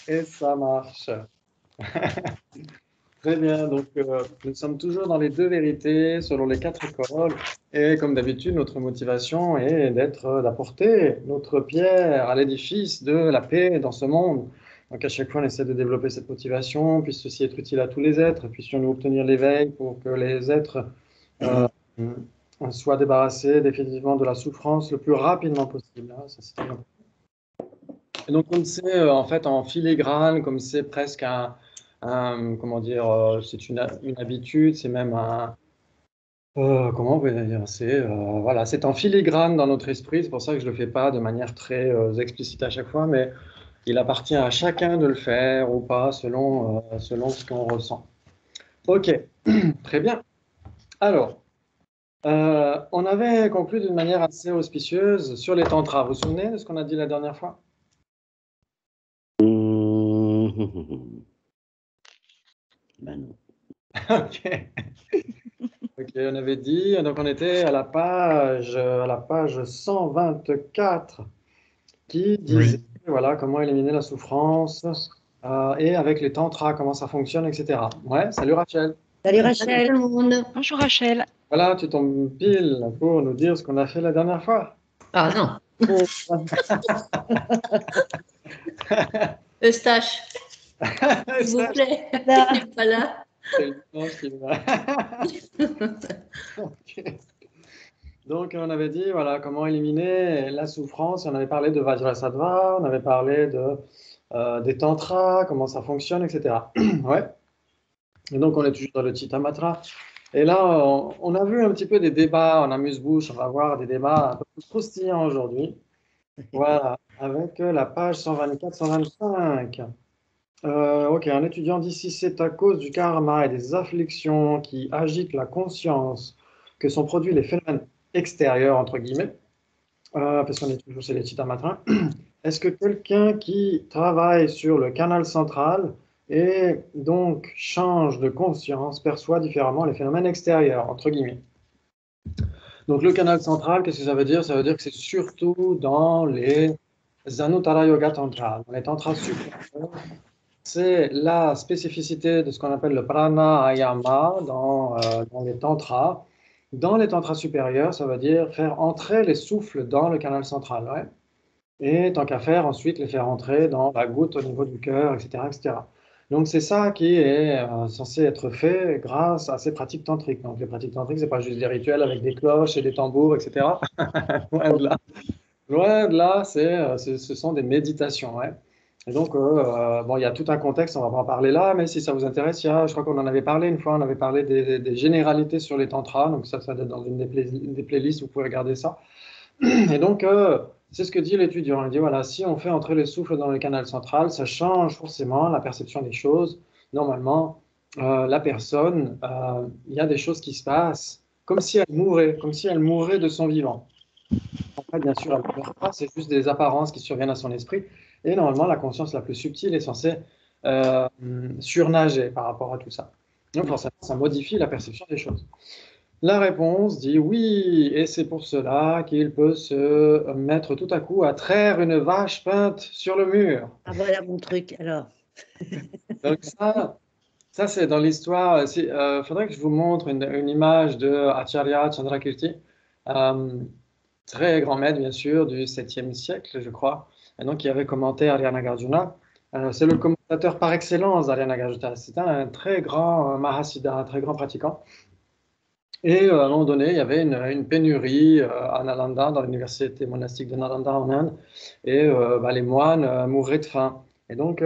Et ça marche. Très bien, donc nous sommes toujours dans les deux vérités selon les quatre écoles. Et comme d'habitude, notre motivation est d'apporter notre pierre à l'édifice de la paix dans ce monde. Donc à chaque fois, on essaie de développer cette motivation, puisse ceci être utile à tous les êtres, puissions-nous obtenir l'éveil pour que les êtres euh, soient débarrassés définitivement de la souffrance le plus rapidement possible, hein. Ça, c'est très important. Et donc, comme c'est en fait en filigrane, comme c'est presque comment dire, c'est une habitude, c'est même comment on peut dire, voilà, c'est en filigrane dans notre esprit. C'est pour ça que je le fais pas de manière très explicite à chaque fois, mais il appartient à chacun de le faire ou pas selon ce qu'on ressent. Ok, très bien. Alors, on avait conclu d'une manière assez auspicieuse sur les tantras. Vous vous souvenez de ce qu'on a dit la dernière fois? Ben non. Ok. Ok, on avait dit, donc on était à la page 124 qui disait Oui. voilà, comment éliminer la souffrance et avec les tantras, comment ça fonctionne, etc. Ouais, salut Rachel. Salut Salut Rachel. tout le monde. Bonjour Rachel. Voilà, tu tombes pile pour nous dire ce qu'on a fait la dernière fois. Ah non, Oh, Eustache, s'il vous plaît, là. il n'est pas là. C'est le dimanche qui va. Ok. Donc, on avait dit, voilà, comment éliminer la souffrance. On avait parlé de Vajrasattva, on avait parlé des tantras, comment ça fonctionne, etc. Ouais. Et donc, on est toujours dans le Chittamatra. Et là, on a vu un petit peu des débats en amuse-bouche. On va voir des débats un peu plus croustillants aujourd'hui. Voilà, avec la page 124-125. Ok, un étudiant dit si c'est à cause du karma et des afflictions qui agitent la conscience que sont produits les phénomènes extérieurs, entre guillemets, parce qu'on est toujours chez les Chittamatra, est-ce que quelqu'un qui travaille sur le canal central et donc change de conscience perçoit différemment les phénomènes extérieurs, entre guillemets? Donc le canal central, qu'est-ce que ça veut dire? Ça veut dire que c'est surtout dans les Anuttara Yoga Tantra, dans les tantras supérieurs. C'est la spécificité de ce qu'on appelle le pranayama dans les tantras. Dans les tantras supérieurs, ça veut dire faire entrer les souffles dans le canal central. Ouais. Et tant qu'à faire, ensuite les faire entrer dans la goutte au niveau du cœur, etc., etc. Donc c'est ça qui est censé être fait grâce à ces pratiques tantriques. Donc les pratiques tantriques, c'est pas juste des rituels avec des cloches et des tambours, etc. Loin de là. Loin de là, ce sont des méditations. Ouais. Et donc, bon, il y a tout un contexte, on va pas en parler là, mais si ça vous intéresse, je crois qu'on en avait parlé une fois, on avait parlé des généralités sur les tantras, donc ça doit être dans une des playlists, vous pouvez regarder ça. Et donc, c'est ce que dit l'étudiant. Il dit, voilà, si on fait entrer le souffle dans le canal central, ça change forcément la perception des choses. Normalement, la personne, il y a des choses qui se passent comme si elle mourait de son vivant. Après, bien sûr, elle ne meurt pas, c'est juste des apparences qui surviennent à son esprit. Et normalement, la conscience la plus subtile est censée euh, surnager par rapport à tout ça. Donc, forcément, ça modifie la perception des choses. La réponse dit oui, et c'est pour cela qu'il peut se mettre tout à coup à traire une vache peinte sur le mur. Ah voilà mon truc alors. Donc ça c'est dans l'histoire. Il faudrait que je vous montre une image de Acharya Chandrakirti, très grand maître bien sûr du 7e siècle, je crois, et donc qui avait commenté Arya Nagarjuna. C'est le commentateur par excellence d'Arya Nagarjuna. C'était un très grand Mahasiddha, un très grand pratiquant. Et à un moment donné, il y avait une pénurie à Nalanda, dans l'université monastique de Nalanda en Inde, et les moines mouraient de faim. Et donc,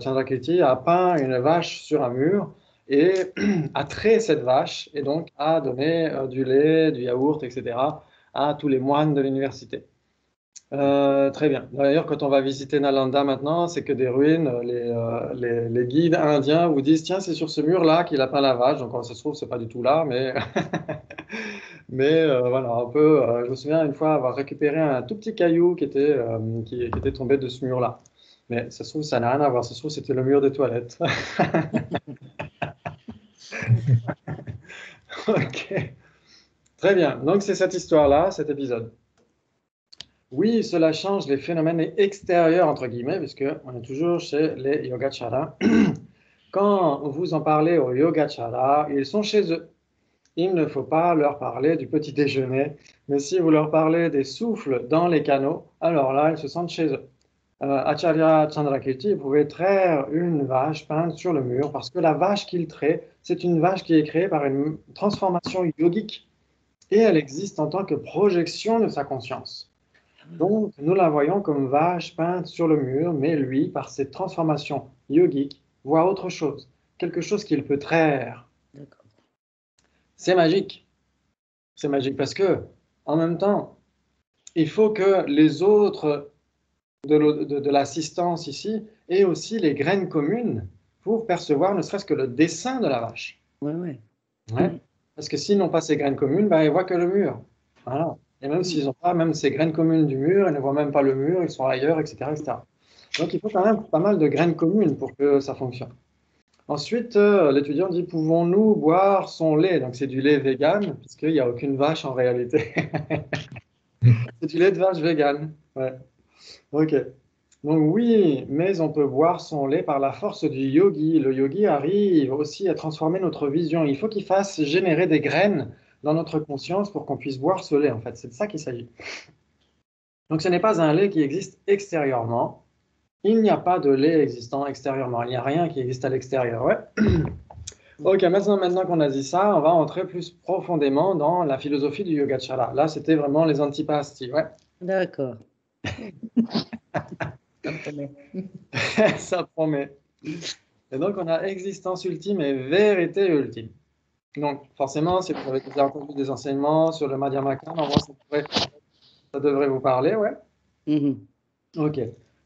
Chandrakirti a peint une vache sur un mur et a trait cette vache, et donc a donné du lait, du yaourt, etc., à tous les moines de l'université. Très bien. D'ailleurs, quand on va visiter Nalanda maintenant, c'est que des ruines. Les guides indiens vous disent, tiens, c'est sur ce mur-là qu'il a peint la vache. Donc, quand ça se trouve, c'est pas du tout là, mais, mais voilà, un peu. Je me souviens une fois avoir récupéré un tout petit caillou qui était tombé de ce mur-là. Mais ça se trouve, ça n'a rien à voir. Ça se trouve, c'était le mur des toilettes. Ok. Très bien. Donc, c'est cette histoire-là, cet épisode. Oui, cela change les phénomènes extérieurs, entre guillemets, puisque on est toujours chez les Yogacaras. Quand vous en parlez aux Yogacaras, ils sont chez eux. Il ne faut pas leur parler du petit déjeuner, mais si vous leur parlez des souffles dans les canaux, alors là, ils se sentent chez eux. Acharya Chandrakirti pouvait traire une vache peinte sur le mur parce que la vache qu'il traite, c'est une vache qui est créée par une transformation yogique et elle existe en tant que projection de sa conscience. Donc, nous la voyons comme vache peinte sur le mur, mais lui, par cette transformation yogique, voit autre chose, quelque chose qu'il peut traire. D'accord. C'est magique. C'est magique parce que, en même temps, il faut que les autres de l'assistance ici aient aussi les graines communes pour percevoir ne serait-ce que le dessin de la vache. Ouais, ouais. Ouais. Parce que s'ils n'ont pas ces graines communes, ben, ils ne voient que le mur. Voilà. Et même s'ils n'ont pas même ces graines communes du mur, ils ne voient même pas le mur, ils sont ailleurs, etc., etc. Donc il faut quand même pas mal de graines communes pour que ça fonctionne. Ensuite, l'étudiant dit, pouvons-nous boire son lait? Donc c'est du lait vegan, puisqu'il n'y a aucune vache en réalité. C'est du lait de vache vegan. Ouais. Ok. Donc oui, mais on peut boire son lait par la force du yogi. Le yogi arrive aussi à transformer notre vision. Il faut qu'il fasse générer des graines dans notre conscience pour qu'on puisse boire ce lait, en fait. C'est de ça qu'il s'agit. Donc ce n'est pas un lait qui existe extérieurement. Il n'y a pas de lait existant extérieurement. Il n'y a rien qui existe à l'extérieur. Ouais. Ok, maintenant qu'on a dit ça, on va entrer plus profondément dans la philosophie du Yogacara. Là, c'était vraiment les antipastis. Ouais. D'accord. Ça promet. Ça promet. Et donc, on a existence ultime et vérité ultime. Donc, forcément, si vous avez déjà entendu des enseignements sur le Madhyamaka, normalement, ça devrait vous parler, ouais. Mhm. Ok.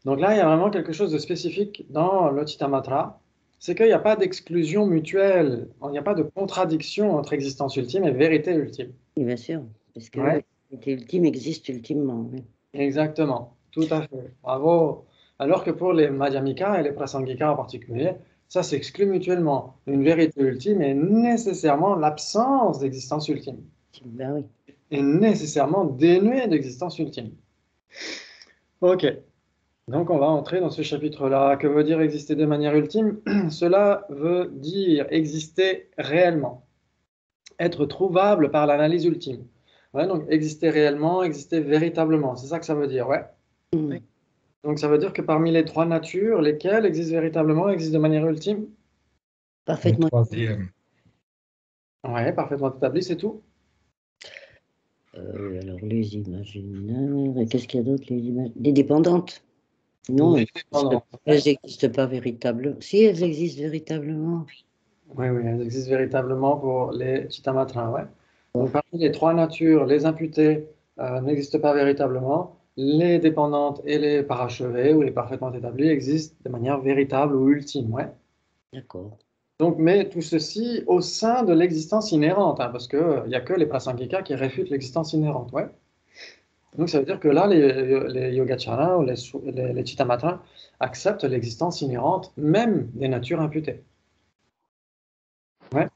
Donc là, il y a vraiment quelque chose de spécifique dans le Chittamatra, c'est qu'il n'y a pas d'exclusion mutuelle, il n'y a pas de contradiction entre existence ultime et vérité ultime. Oui, bien sûr, parce que Ouais, l'ultime existe ultimement. Oui. exactement, tout à fait. Bravo. Alors que pour les Madhyamika et les Prasangika en particulier, ça s'exclut mutuellement. Une vérité ultime est nécessairement l'absence d'existence ultime, Ben oui. est nécessairement dénuée d'existence ultime. Ok. Donc, on va entrer dans ce chapitre-là. Que veut dire exister de manière ultime? Cela veut dire exister réellement, être trouvable par l'analyse ultime. Ouais, donc, exister réellement, exister véritablement, c'est ça que ça veut dire, ouais. Mhm. Donc, ça veut dire que parmi les trois natures, lesquelles existent véritablement, existent de manière ultime? Le Parfaitement. troisième. Ouais, parfaitement établi, c'est tout. Alors, les imaginaires, et qu'est-ce qu'il y a d'autre? Les dépendantes. Non, Indépendant. elles n'existent pas véritablement. Si, elles existent véritablement. Oui, oui, elles existent véritablement pour les Chittamatras, ouais. Donc, parmi les trois natures, les imputées n'existent pas véritablement. Les dépendantes et les parachevées ou les parfaitement établies existent de manière véritable ou ultime, ouais. D'accord. Donc, mais tout ceci au sein de l'existence inhérente, hein, parce qu'il n'y a que les Prasangika qui réfutent l'existence inhérente, ouais. Donc, ça veut dire que là, les Yogacaras ou les Chittamatras acceptent l'existence inhérente même des natures imputées. Ouais.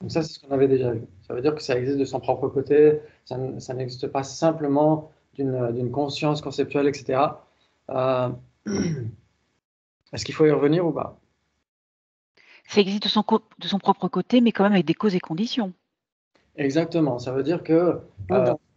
Donc ça, c'est ce qu'on avait déjà vu. Ça veut dire que ça existe de son propre côté, ça n'existe pas simplement d'une conscience conceptuelle, etc. Euh, Est-ce qu'il faut y revenir ou pas? Ça existe de son propre côté, mais quand même avec des causes et conditions. Exactement. Ça veut dire que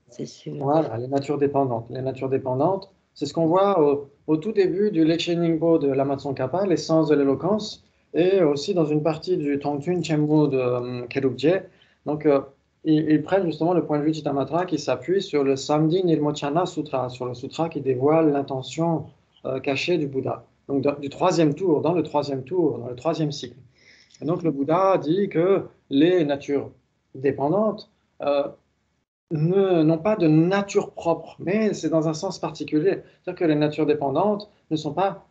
C'est sûr. voilà, les natures dépendantes. Les natures dépendantes, c'est ce qu'on voit au tout début du Lecce Ningpo de l'Amatsongkhapa, l'essence de l'éloquence, et aussi dans une partie du Tongtun Chenmo de Kerubje. Donc, ils prennent justement le point de vue Chittamatra qui s'appuie sur le Samdhi Nirmochana Sutra, sur le sutra qui dévoile l'intention cachée du Bouddha. Donc, du troisième tour, dans le troisième tour, dans le troisième cycle. Et donc, le Bouddha dit que les natures dépendantes n'ont pas de nature propre, mais c'est dans un sens particulier. C'est-à-dire que les natures dépendantes ne sont pas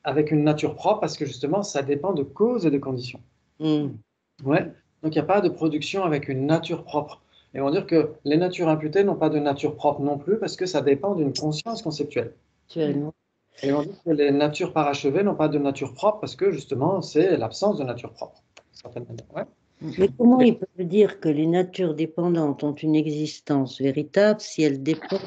avec une nature propre parce que justement, ça dépend de causes et de conditions. Mhm. Ouais. Donc, il n'y a pas de production avec une nature propre. Et on va dire que les natures imputées n'ont pas de nature propre non plus parce que ça dépend d'une conscience conceptuelle. Actuellement. Et on dit que les natures parachevées n'ont pas de nature propre parce que justement, c'est l'absence de nature propre. Certainement. Ouais. Mais comment ils peuvent dire que les natures dépendantes ont une existence véritable si elles dépendent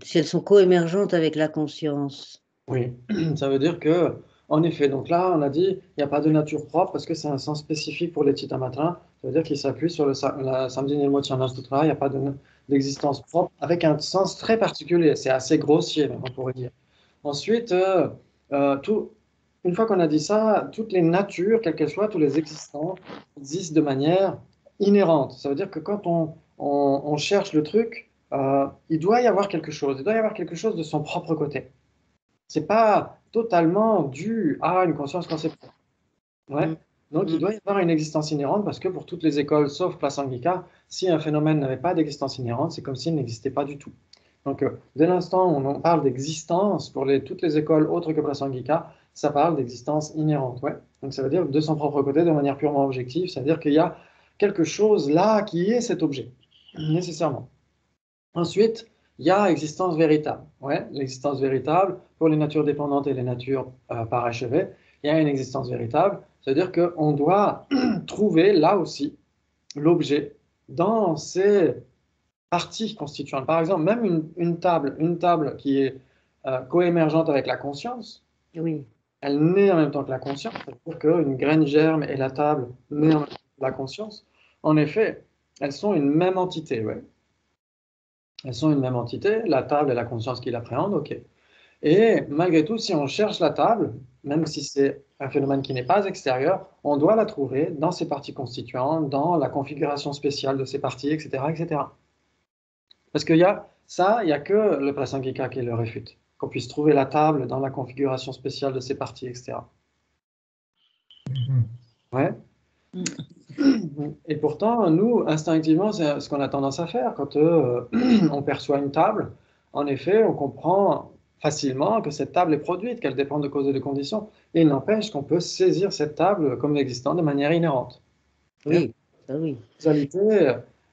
si elles sont coémergentes avec la conscience. Oui, ça veut dire que, en effet, donc là, on a dit, il n'y a pas de nature propre parce que c'est un sens spécifique pour les Chittamatra. Ça veut dire qu'il s'appuie sur la Samdhi Nirmochana Sutra. Il n'y a pas d'existence propre avec un sens très particulier. C'est assez grossier, même, on pourrait dire. Ensuite, une fois qu'on a dit ça, toutes les natures, quelles qu'elles soient, tous les existants, existent de manière inhérente. Ça veut dire que quand on cherche le truc, il doit y avoir quelque chose. Il doit y avoir quelque chose de son propre côté. C'est pas totalement dû à une conscience conceptuelle. Ouais. Donc, il doit y avoir une existence inhérente parce que pour toutes les écoles, sauf Prasangika, si un phénomène n'avait pas d'existence inhérente, c'est comme s'il n'existait pas du tout. Donc, dès l'instant où on parle d'existence pour toutes les écoles autres que Prasangika, ça parle d'existence inhérente. Ouais. Donc, ça veut dire de son propre côté, de manière purement objective, ça veut dire qu'il y a quelque chose là qui est cet objet, nécessairement. Ensuite, il y a existence véritable. Ouais, l'existence véritable, pour les natures dépendantes et les natures parachevées, il y a une existence véritable. C'est-à-dire qu'on doit trouver là aussi l'objet dans ses parties constituantes. Par exemple, même une table qui est coémergente avec la conscience, Oui. elle naît en même temps que la conscience. C'est-à-dire qu'une graine germe et la table naît en même temps que la conscience. En effet, elles sont une même entité. Ouais. Elles sont une même entité, la table et la conscience qui l'appréhendent, ok. Et malgré tout, si on cherche la table, même si c'est un phénomène qui n'est pas extérieur, on doit la trouver dans ses parties constituantes, dans la configuration spéciale de ses parties, etc., etc. Parce qu'il y a ça, il n'y a que le Prasangika qui le réfute, qu'on puisse trouver la table dans la configuration spéciale de ses parties, etc. Ouais. Et pourtant, nous, instinctivement, c'est ce qu'on a tendance à faire. Quand on perçoit une table, en effet, on comprend facilement que cette table est produite, qu'elle dépend de causes et de conditions. Et il n'empêche qu'on peut saisir cette table comme existant de manière inhérente. Oui, ça oui.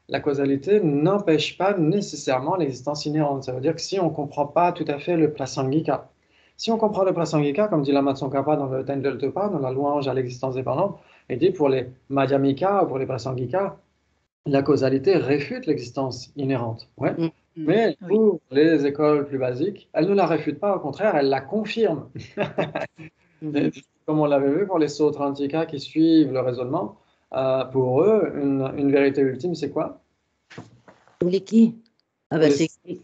La causalité n'empêche pas nécessairement l'existence inhérente. Ça veut dire que si on ne comprend pas tout à fait le Prasangika, si on comprend le Prasangika, comme dit Lama Tsongkhapa dans le Tendeltepa, dans la louange à l'existence dépendante, il dit pour les Madhyamika ou pour les Prasangika, la causalité réfute l'existence inhérente. Ouais. Mais pour les écoles plus basiques, elle ne la réfute pas, au contraire, elle la confirme. Comme on l'avait vu pour les Sautrantika qui suivent le raisonnement, pour eux, une vérité ultime, c'est quoi? Pour les qui? Ah ben, Les-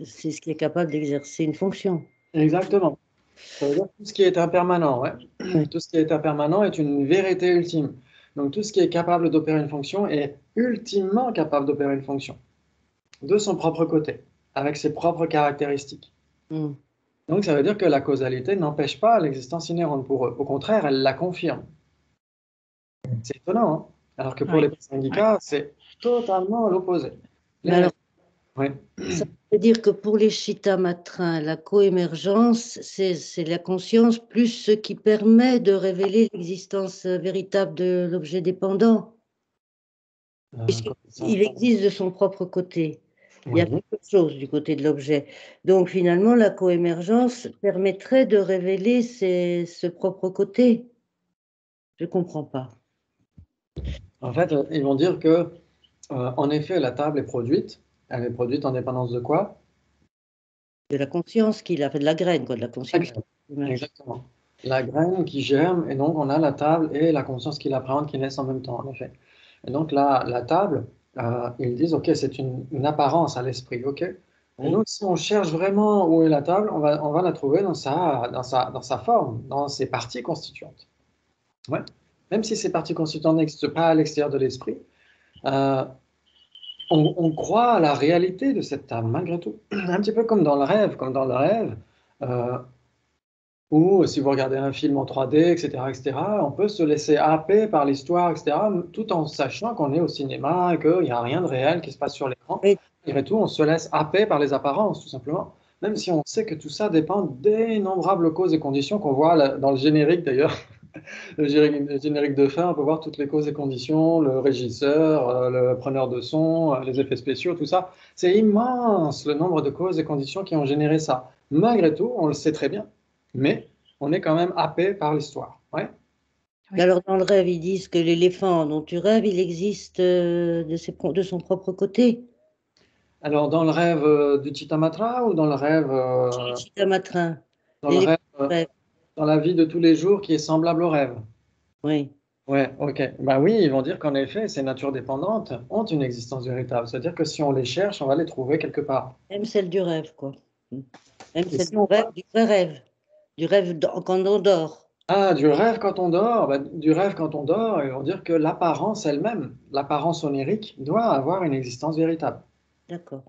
c'est ce qui est capable d'exercer une fonction. Exactement. Ça veut dire tout ce qui est impermanent, ouais. Oui. Tout ce qui est impermanent est une vérité ultime. Donc tout ce qui est capable d'opérer une fonction est ultimement capable d'opérer une fonction, de son propre côté, avec ses propres caractéristiques. Donc ça veut dire que la causalité n'empêche pas l'existence inhérente pour eux. Au contraire, elle la confirme. C'est étonnant, hein? Alors que pour les syndicats, c'est totalement l'opposé. Mais alors, Oui. ça veut dire que pour les Chittamatrins, la coémergence, c'est la conscience plus ce qui permet de révéler l'existence véritable de l'objet dépendant. Puisqu'il existe de son propre côté. Il y a quelque chose du côté de l'objet. Donc finalement, la coémergence permettrait de révéler ce propre côté. Je ne comprends pas. En fait, ils vont dire que, en effet, la table est produite. Elle est produite en dépendance de quoi? De la conscience qu'il a fait, de la graine, quoi, de la conscience. Exactement. La graine qui germe, et donc on a la table et la conscience qui l'appréhende qui naissent en même temps, en effet. Et donc la table, ils disent, ok, c'est une apparence à l'esprit, ok. Et donc si on cherche vraiment où est la table, on va la trouver dans sa forme, dans ses parties constituantes. Ouais. Même si ces parties constituantes n'existent pas à l'extérieur de l'esprit, on croit à la réalité de cette table, malgré tout. Un petit peu comme dans le rêve, ou si vous regardez un film en 3D, etc., on peut se laisser happer par l'histoire, etc., tout en sachant qu'on est au cinéma et qu'il n'y a rien de réel qui se passe sur l'écran. Malgré tout, on se laisse happer par les apparences, tout simplement. Même si on sait que tout ça dépend d'innombrables causes et conditions qu'on voit dans le générique, d'ailleurs. Le générique de fin, on peut voir toutes les causes et conditions, le régisseur, le preneur de son, les effets spéciaux, tout ça. C'est immense le nombre de causes et conditions qui ont généré ça. Malgré tout, on le sait très bien, mais on est quand même happé par l'histoire. Ouais. Oui. Alors dans le rêve, ils disent que l'éléphant dont tu rêves, il existe de son propre côté. Alors, dans le rêve du Chittamatra ou dans le rêve, Chitamatrin. dans le Les rêve, rêves, dans la vie de tous les jours qui est semblable au rêve? oui. Ouais, ok. Bah oui, ils vont dire qu'en effet, ces natures dépendantes ont une existence véritable. C'est-à-dire que si on les cherche, on va les trouver quelque part. Même celle du rêve, quoi. Même Et celle si on va- du vrai rêve. Du rêve quand on dort. Ah, du rêve quand on dort, bah, du rêve quand on dort, ils vont dire que l'apparence elle-même, l'apparence onirique, doit avoir une existence véritable. D'accord.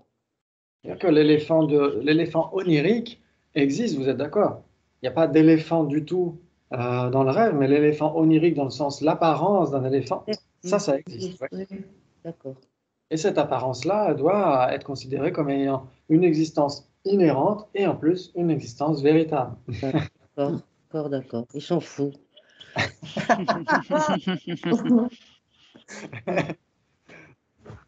C'est-à-dire que l'éléphant onirique existe, vous êtes d'accord? Il n'y a pas d'éléphant du tout dans le rêve, mais l'éléphant onirique dans le sens l'apparence d'un éléphant, ça existe. Ouais. Oui. D'accord. Et cette apparence-là doit être considérée comme ayant une existence inhérente et en plus une existence véritable. D'accord. D'accord, d'accord. Ils s'en foutent.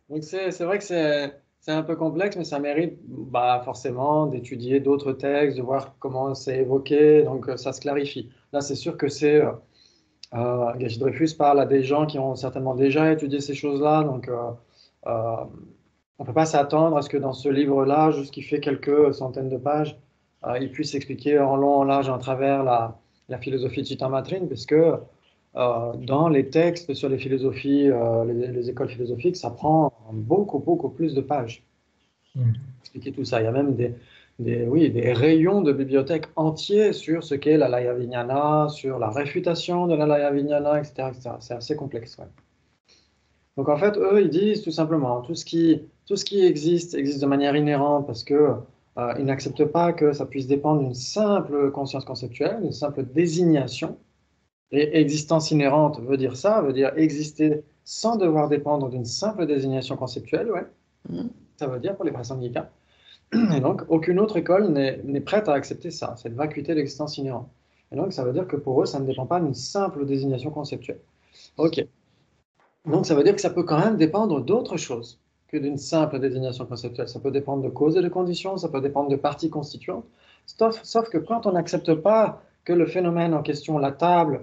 Donc c'est vrai que c'est un peu complexe, mais ça mérite bah, forcément d'étudier d'autres textes, de voir comment c'est évoqué, donc ça se clarifie. Là, c'est sûr que Gachy Dreyfus parle à des gens qui ont certainement déjà étudié ces choses-là, donc euh, on ne peut pas s'attendre à ce que dans ce livre-là, juste qui fait quelques centaines de pages, il puisse expliquer en long, en large et en travers la philosophie de Chittamatra, puisque dans les textes sur les philosophies, les écoles philosophiques, ça prend beaucoup, beaucoup plus de pages. Expliquer tout ça. Il y a même oui, des rayons de bibliothèque entiers sur ce qu'est la Laya Vijnana, sur la réfutation de la Laya Vijnana, etc., etc. C'est assez complexe. Ouais. Donc en fait, eux, ils disent tout simplement, tout ce qui existe existe de manière inhérente parce que ils n'acceptent pas que ça puisse dépendre d'une simple conscience conceptuelle, d'une simple désignation. Et existence inhérente veut dire ça, veut dire exister sans devoir dépendre d'une simple désignation conceptuelle, ouais. Ça veut dire pour les Prasangika. Et donc, aucune autre école n'est prête à accepter ça, cette vacuité de l'existence inhérente. Et donc, ça veut dire que pour eux, ça ne dépend pas d'une simple désignation conceptuelle. Ok. Donc, ça veut dire que ça peut quand même dépendre d'autre chose que d'une simple désignation conceptuelle. Ça peut dépendre de causes et de conditions, ça peut dépendre de parties constituantes. Sauf que quand on n'accepte pas que le phénomène en question, la table,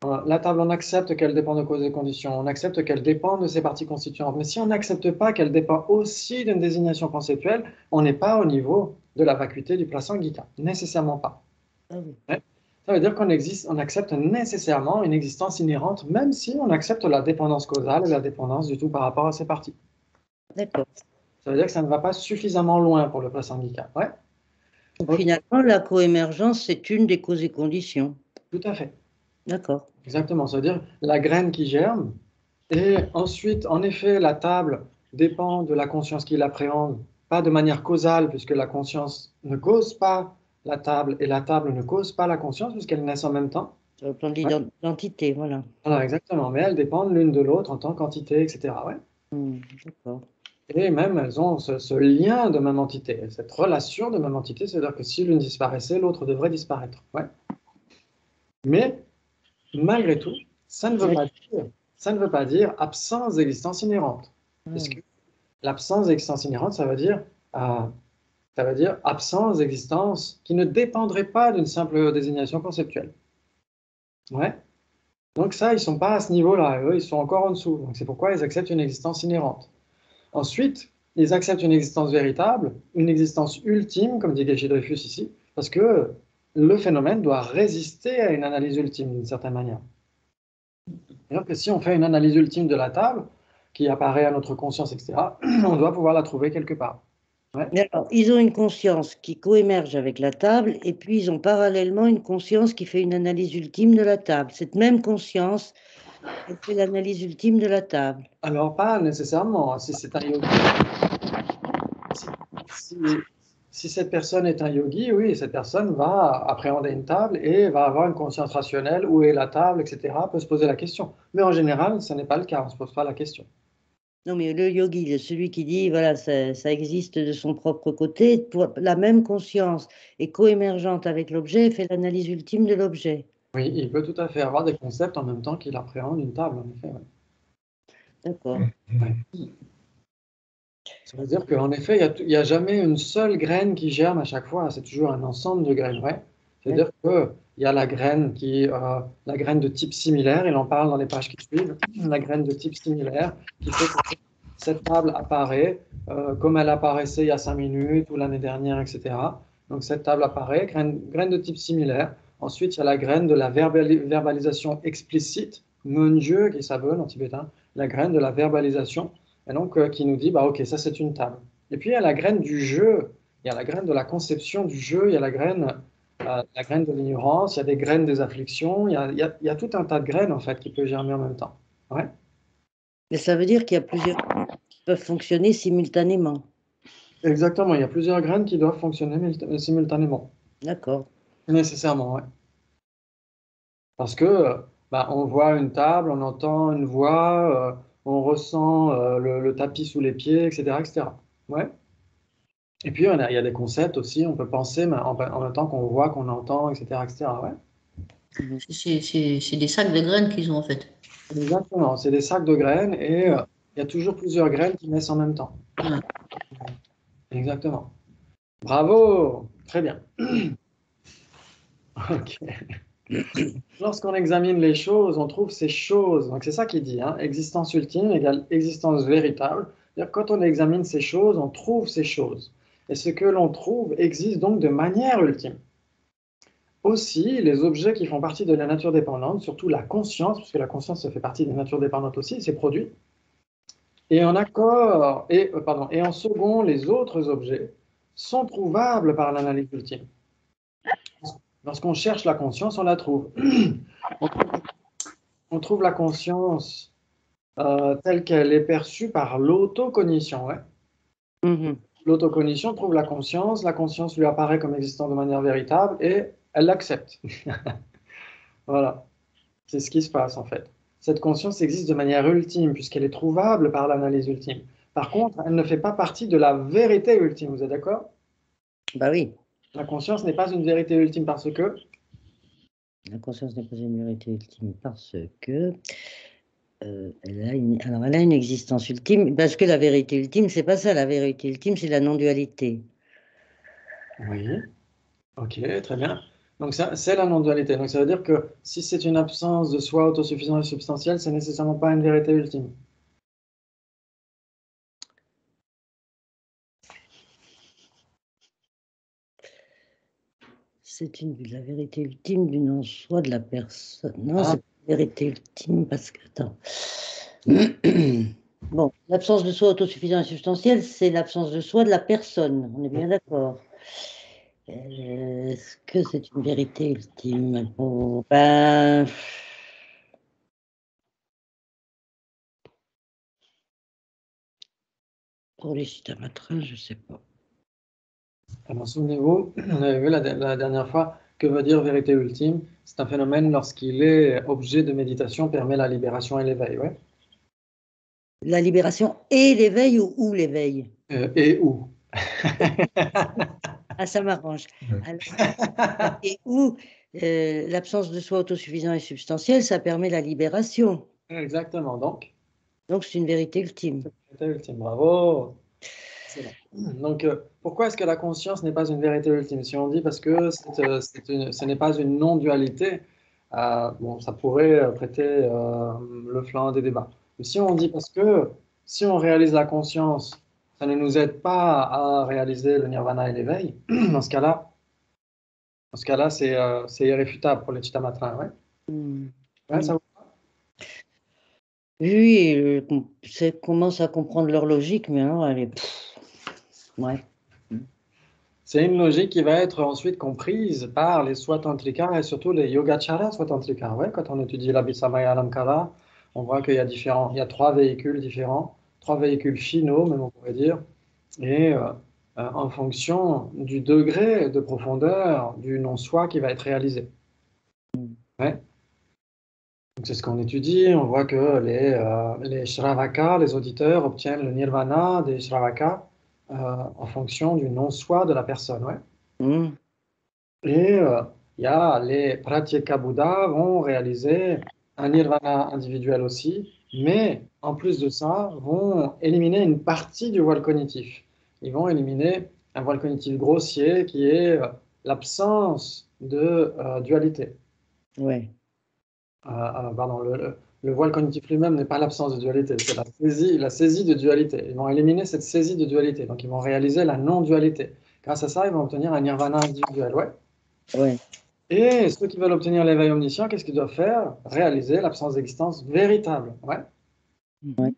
on accepte qu'elle dépend de causes et conditions, on accepte qu'elle dépend de ses parties constituantes. Mais si on n'accepte pas qu'elle dépend aussi d'une désignation conceptuelle, on n'est pas au niveau de la vacuité du Prasangika. Nécessairement pas. Ah oui. Ouais. Ça veut dire on accepte nécessairement une existence inhérente, même si on accepte la dépendance causale et la dépendance du tout par rapport à ses parties. D'accord. Ça veut dire que ça ne va pas suffisamment loin pour le Prasangika. Ouais. Donc, Ok. finalement, la coémergence, c'est une des causes et conditions. Tout à fait. D'accord. Exactement. Ça veut dire la graine qui germe. Et ensuite, en effet, la table dépend de la conscience qui l'appréhende, pas de manière causale, puisque la conscience ne cause pas la table et la table ne cause pas la conscience, puisqu'elles naissent en même temps. Sur le plan de Ouais. l'identité, voilà. Voilà, exactement. Mais elles dépendent l'une de l'autre en tant qu'entité, etc. Ouais. D'accord. Et même, elles ont ce lien de même entité, cette relation de même entité, c'est-à-dire que si l'une disparaissait, l'autre devrait disparaître. Ouais. Mais, malgré tout, ça ne veut pas dire absence d'existence inhérente. Parce que l'absence d'existence inhérente, ça veut dire absence d'existence qui ne dépendrait pas d'une simple désignation conceptuelle. Ouais. Donc ça, ils ne sont pas à ce niveau-là, eux, ils sont encore en dessous. Donc c'est pourquoi ils acceptent une existence inhérente. Ensuite, ils acceptent une existence véritable, une existence ultime, comme dit Gachy Dreyfus ici, parce que le phénomène doit résister à une analyse ultime d'une certaine manière. C'est-à-dire que si on fait une analyse ultime de la table, qui apparaît à notre conscience, etc., on doit pouvoir la trouver quelque part. Ouais. Mais alors, ils ont une conscience qui coémerge avec la table, et puis ils ont parallèlement une conscience qui fait une analyse ultime de la table. Cette même conscience, elle fait l'analyse ultime de la table. Alors, pas nécessairement. Si c'est un yogi, si, si cette personne est un yogi, oui, cette personne va appréhender une table et va avoir une conscience rationnelle, où est la table, etc., peut se poser la question. Mais en général, ce n'est pas le cas, on ne se pose pas la question. Non, mais le yogi, celui qui dit, voilà, ça existe de son propre côté, pour la même conscience est coémergente avec l'objet, fait l'analyse ultime de l'objet. Oui, il peut tout à fait avoir des concepts en même temps qu'il appréhende une table, en effet. Ouais. D'accord. Ouais. Ça veut dire qu'en effet, il y a jamais une seule graine qui germe à chaque fois, c'est toujours un ensemble de graines. Ouais. C'est-à-dire qu'il y a la graine la graine de type similaire, il en parle dans les pages qui suivent, la graine de type similaire qui fait que cette table apparaît comme elle apparaissait il y a 5 minutes ou l'année dernière, etc. Donc cette table apparaît, graine de type similaire. Ensuite, il y a la graine de la verbalisation explicite, Munjö, qui s'appelle en tibétain, la graine de la verbalisation, et donc qui nous dit, bah, ok, ça c'est une table. Et puis il y a la graine du jeu, il y a la graine de la conception du jeu, il y a la graine de l'ignorance, il y a des graines des afflictions, il y a tout un tas de graines en fait qui peuvent germer en même temps. Ouais. Mais ça veut dire qu'il y a plusieurs qui peuvent fonctionner simultanément. Exactement, il y a plusieurs graines qui doivent fonctionner simultanément. D'accord. Nécessairement, ouais. Parce que bah, on voit une table, on entend une voix, on ressent le tapis sous les pieds, etc., etc. Ouais. Et puis il y a des concepts aussi, on peut penser mais en même temps qu'on voit, qu'on entend, etc., etc. Ouais. C'est des sacs de graines qu'ils ont en fait. Exactement, c'est des sacs de graines et il y a toujours plusieurs graines qui naissent en même temps. Ouais. Exactement. Bravo, très bien. Ok. Lorsqu'on examine les choses, on trouve ces choses. Donc c'est ça qu'il dit, hein, existence ultime égale existence véritable. C'est-à-dire, quand on examine ces choses, on trouve ces choses. Et ce que l'on trouve existe donc de manière ultime. Aussi, les objets qui font partie de la nature dépendante, surtout la conscience, puisque la conscience ça fait partie des natures dépendantes aussi, c'est produit. Et en accord, et en second, les autres objets sont trouvables par l'analyse ultime. Lorsqu'on cherche la conscience, on la trouve. On trouve la conscience telle qu'elle est perçue par l'autocognition. Ouais. Mhm. L'autocognition trouve la conscience lui apparaît comme existant de manière véritable et elle l'accepte. Voilà, c'est ce qui se passe en fait. Cette conscience existe de manière ultime puisqu'elle est trouvable par l'analyse ultime. Par contre, elle ne fait pas partie de la vérité ultime, vous êtes d'accord? Bah oui, La conscience n'est pas une vérité ultime parce que la conscience n'est pas une vérité ultime parce que alors elle a une existence ultime, parce que la vérité ultime, c'est pas ça. La vérité ultime, c'est la non-dualité. oui, ok, très bien. Donc ça, c'est la non-dualité. Donc ça veut dire que si c'est une absence de soi autosuffisant et substantiel, c'est nécessairement pas une vérité ultime. C'est la vérité ultime du non-soi de la personne. Non, Ah. c'est pas la vérité ultime parce que, attends. Bon, l'absence de soi autosuffisant et substantiel, c'est l'absence de soi de la personne. On est bien d'accord. Est-ce que c'est une vérité ultime? Bon, ben, pour les Citamatra, je ne sais pas. Alors souvenez-vous, on avait vu la dernière fois que veut dire vérité ultime. C'est un phénomène lorsqu'il est objet de méditation, permet la libération et l'éveil. Ouais. La libération et l'éveil ou l'éveil? Et où? Ah, ça m'arrange. Alors, et où l'absence de soi autosuffisant et substantiel, ça permet la libération. Exactement. Donc, C'est une vérité ultime. vérité ultime. Bravo. Excellent. Donc, pourquoi est-ce que la conscience n'est pas une vérité ultime? Si on dit parce que ce n'est pas une non-dualité, bon, ça pourrait prêter le flanc des débats. Mais si on dit parce que si on réalise la conscience, ça ne nous aide pas à réaliser le nirvana et l'éveil, dans ce cas-là, c'est irréfutable pour les Chittamatrins. Ouais. Ouais, ça Oui, commence à comprendre leur logique, mais alors, elle est... Ouais. C'est une logique qui va être ensuite comprise par les Swatantrika et surtout les Yogacara Swatantrika. Ouais, quand on étudie l'Abhisamaya Alamkara, on voit qu'il y a 3 véhicules différents, 3 véhicules finaux, même on pourrait dire, et en fonction du degré de profondeur du non-soi qui va être réalisé. Ouais. Donc c'est ce qu'on étudie, on voit que les Shravaka, les auditeurs, obtiennent le nirvana des Shravaka en fonction du non-soi de la personne. Ouais. Mmh. Et il y a les Pratyeka Bouddha vont réaliser un nirvana individuel aussi, mais en plus de ça, vont éliminer une partie du voile cognitif. Ils vont éliminer un voile cognitif grossier qui est l'absence de dualité. Ouais. Pardon, le voile cognitif lui-même n'est pas l'absence de dualité, c'est la saisie de dualité. Ils vont éliminer cette saisie de dualité, donc ils vont réaliser la non-dualité. Grâce à ça, ils vont obtenir un nirvana individuel, ouais. Ouais. Et ceux qui veulent obtenir l'éveil omniscient, qu'est-ce qu'ils doivent faire? Réaliser l'absence d'existence véritable, ouais. Oui,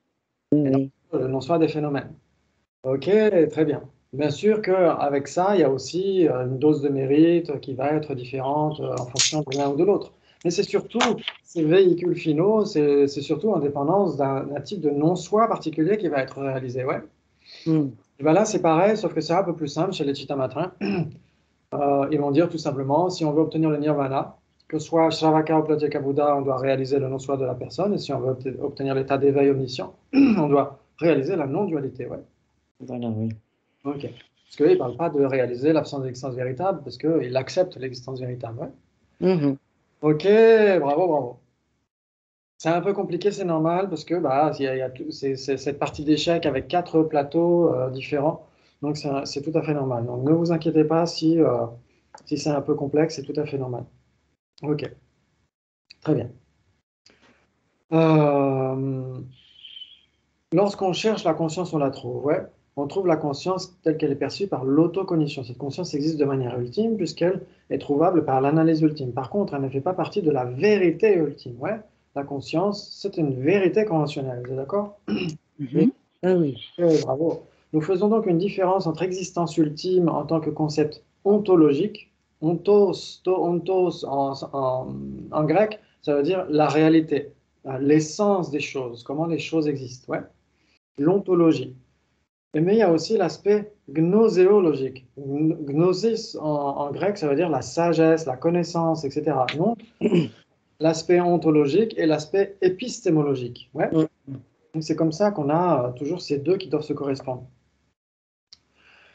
oui. Le non-soi des phénomènes. Ok, très bien. Bien sûr qu'avec ça, il y a aussi une dose de mérite qui va être différente en fonction de l'un ou de l'autre. Mais c'est surtout, ces véhicules finaux, c'est surtout en dépendance d'un type de non-soi particulier qui va être réalisé, ouais. Et ben là, c'est pareil, sauf que c'est un peu plus simple chez les Chittamatras. Ils vont dire tout simplement, si on veut obtenir le nirvana, que ce soit Shravaka ou Pratyeka Buddha, on doit réaliser le non-soi de la personne, et si on veut obtenir l'état d'éveil omniscient, on doit réaliser la non-dualité, ouais. Voilà, oui. Ok. Parce qu'il ne parle pas de réaliser l'absence d'existence véritable, parce qu'il accepte l'existence véritable, ouais. Ok, bravo, bravo. C'est un peu compliqué, c'est normal, parce que bah, c'est cette partie d'échec avec 4 plateaux différents, donc c'est tout à fait normal. Donc ne vous inquiétez pas si c'est un peu complexe, c'est tout à fait normal. Ok, très bien. Lorsqu'on cherche la conscience, on la trouve, ouais. On trouve la conscience telle qu'elle est perçue par l'autocognition. Cette conscience existe de manière ultime puisqu'elle est trouvable par l'analyse ultime. Par contre, elle ne fait pas partie de la vérité ultime, ouais. La conscience, c'est une vérité conventionnelle, vous êtes d'accord? Oui. Ah oui. Bravo. Nous faisons donc une différence entre existence ultime en tant que concept ontologique. Ontos en grec, ça veut dire la réalité, l'essence des choses, comment les choses existent, ouais. L'ontologie. Mais il y a aussi l'aspect gnoséologique. Gnosis en grec, ça veut dire la sagesse, la connaissance, etc. Donc, l'aspect ontologique et l'aspect épistémologique, ouais. Donc c'est comme ça qu'on a toujours ces deux qui doivent se correspondre.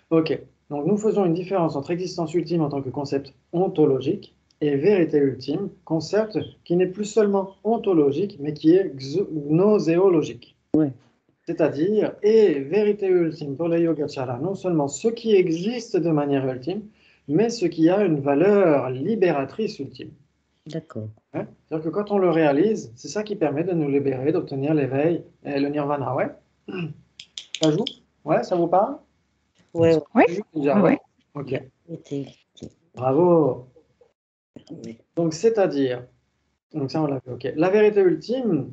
Ok, donc nous faisons une différence entre existence ultime en tant que concept ontologique et vérité ultime, concept qui n'est plus seulement ontologique, mais qui est gnoséologique. Ouais. C'est-à-dire, et vérité ultime pour les Yogacara, non seulement ce qui existe de manière ultime, mais ce qui a une valeur libératrice ultime. D'accord. Hein? C'est-à-dire que quand on le réalise, c'est ça qui permet de nous libérer, d'obtenir l'éveil et le nirvana, ouais. Ça joue? Ouais, ça vous parle? Ouais, Oui, Déjà, oui, ouais. oui. Ok. Bravo. Donc, c'est-à-dire, donc ça on l'a fait, ok. La vérité ultime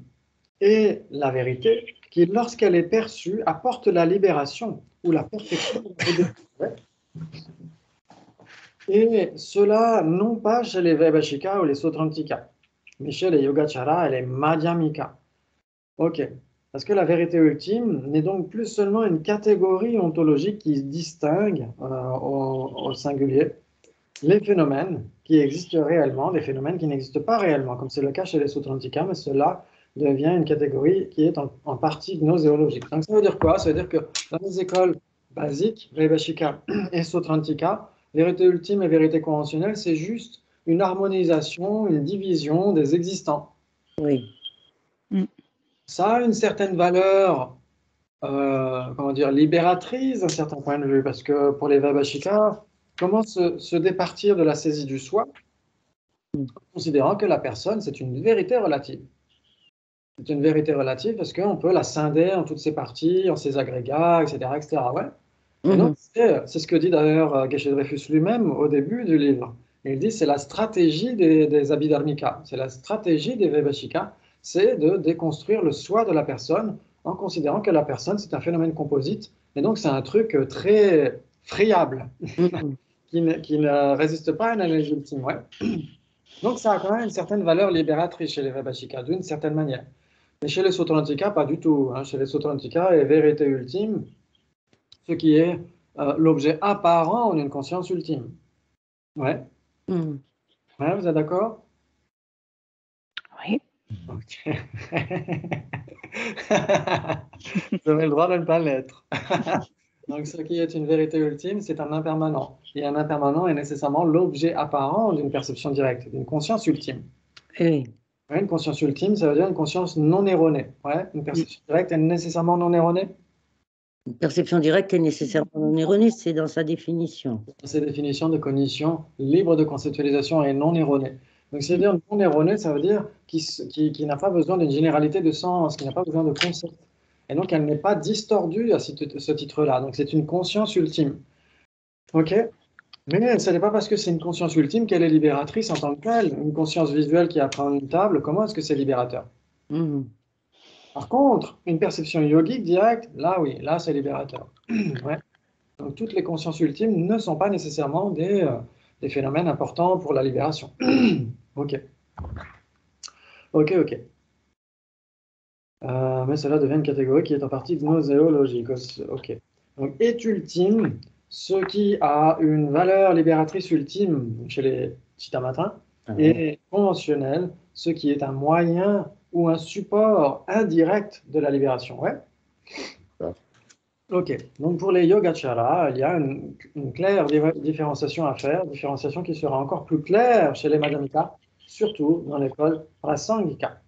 est la vérité qui, lorsqu'elle est perçue, apporte la libération ou la perfection. Et cela, non pas chez les Vaibhashika ou les Sautrantika, mais chez les Yogacara et les Madhyamika. Ok. Parce que la vérité ultime n'est donc plus seulement une catégorie ontologique qui distingue au singulier les phénomènes qui existent réellement, des phénomènes qui n'existent pas réellement, comme c'est le cas chez les Sautrantika, mais cela devient une catégorie qui est en partie gnoséologique. Donc ça veut dire quoi? Ça veut dire que dans les écoles basiques, Vaibhashika et Sautrantika, vérité ultime et vérité conventionnelle, c'est juste une harmonisation, une division des existants. Oui. Ça a une certaine valeur, comment dire, libératrice d'un certain point de vue, parce que pour les Vaibhashika, comment se départir de la saisie du soi, considérant que la personne, c'est une vérité relative. C'est une vérité relative parce qu'on peut la scinder en toutes ses parties, en ses agrégats, etc. etc. Ouais. Et donc, c'est ce que dit d'ailleurs Geshe Dreyfus lui-même au début du livre. Il dit c'est la stratégie des Abhidharmika, c'est la stratégie des Vaibhashika, c'est de déconstruire le soi de la personne en considérant que la personne, c'est un phénomène composite. Et donc, c'est un truc très friable qui ne résiste pas à une analyse ultime. Ouais. Donc, ça a quand même une certaine valeur libératrice chez les Vaibhashika, d'une certaine manière. Mais chez les Sautrantika, pas du tout. Hein. Chez les Sautrantika, est vérité ultime, ce qui est l'objet apparent d'une conscience ultime. Ouais. Ouais, vous êtes d'accord? Oui. Ok. Vous avez le droit de ne pas l'être. Donc, ce qui est une vérité ultime, c'est un impermanent. Et un impermanent est nécessairement l'objet apparent d'une perception directe, d'une conscience ultime. Oui. Ouais, une conscience ultime, ça veut dire une conscience non erronée. Ouais, une perception directe est nécessairement non erronée. Une perception directe est nécessairement non erronée, c'est dans sa définition. Dans ces définitions de cognition libre de conceptualisation et non erronée. Donc, c'est-à-dire une onde erronée, ça veut dire qui n'a pas besoin d'une généralité de sens, qui n'a pas besoin de concept. Et donc, elle n'est pas distordue à ce titre-là. Donc, c'est une conscience ultime. OK? Mais ce n'est pas parce que c'est une conscience ultime qu'elle est libératrice en tant que telle. Une conscience visuelle qui apprend une table, comment est-ce que c'est libérateur? Par contre, une perception yogique directe, là oui, là c'est libérateur. Ouais. Donc toutes les consciences ultimes ne sont pas nécessairement des phénomènes importants pour la libération. Ok. Ok, ok. Mais cela devient une catégorie qui est en partie gnoséologique. Ok. Donc est ultime ce qui a une valeur libératrice ultime chez les Chittamatra et conventionnel ce qui est un moyen ou un support indirect de la libération. Ouais. Ok, donc pour les yogacaras, il y a une claire différenciation à faire, différenciation qui sera encore plus claire chez les Madhyamika, surtout dans l'école Prasangika.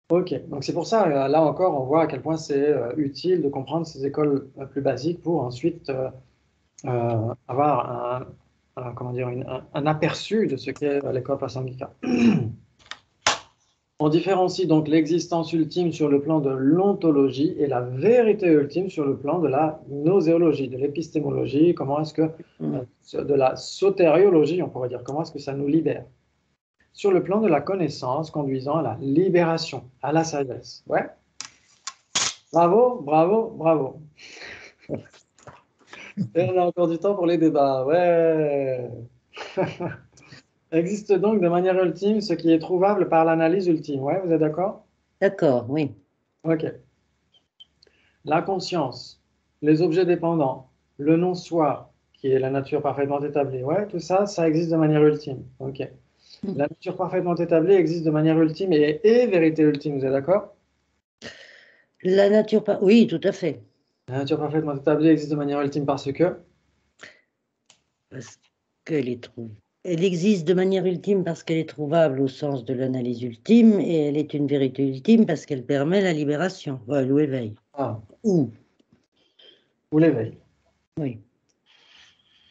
Ok, donc c'est pour ça, là encore, on voit à quel point c'est utile de comprendre ces écoles plus basiques pour ensuite avoir comment dire, un aperçu de ce qu'est l'école Prasangika. On différencie donc l'existence ultime sur le plan de l'ontologie et la vérité ultime sur le plan de la gnoséologie, de l'épistémologie, comment est-ce que, de la sotériologie, on pourrait dire, comment est-ce que ça nous libère. Sur le plan de la connaissance conduisant à la libération, à la sagesse. Ouais. Bravo, bravo, bravo. Et on a encore du temps pour les débats. Ouais. Existe donc de manière ultime ce qui est trouvable par l'analyse ultime. Ouais, vous êtes d'accord? D'accord, oui. Ok. La conscience, les objets dépendants, le non-soi, qui est la nature parfaitement établie. Ouais, tout ça, ça existe de manière ultime. Ok. La nature parfaitement établie existe de manière ultime et vérité ultime. Vous êtes d'accord? La nature, oui, tout à fait. La nature parfaitement établie existe de manière ultime parce que qu'elle est trouvable. Elle existe de manière ultime parce qu'elle est trouvable au sens de l'analyse ultime et elle est une vérité ultime parce qu'elle permet la libération, ou l'éveil. Ah. Ou l'éveil. Oui.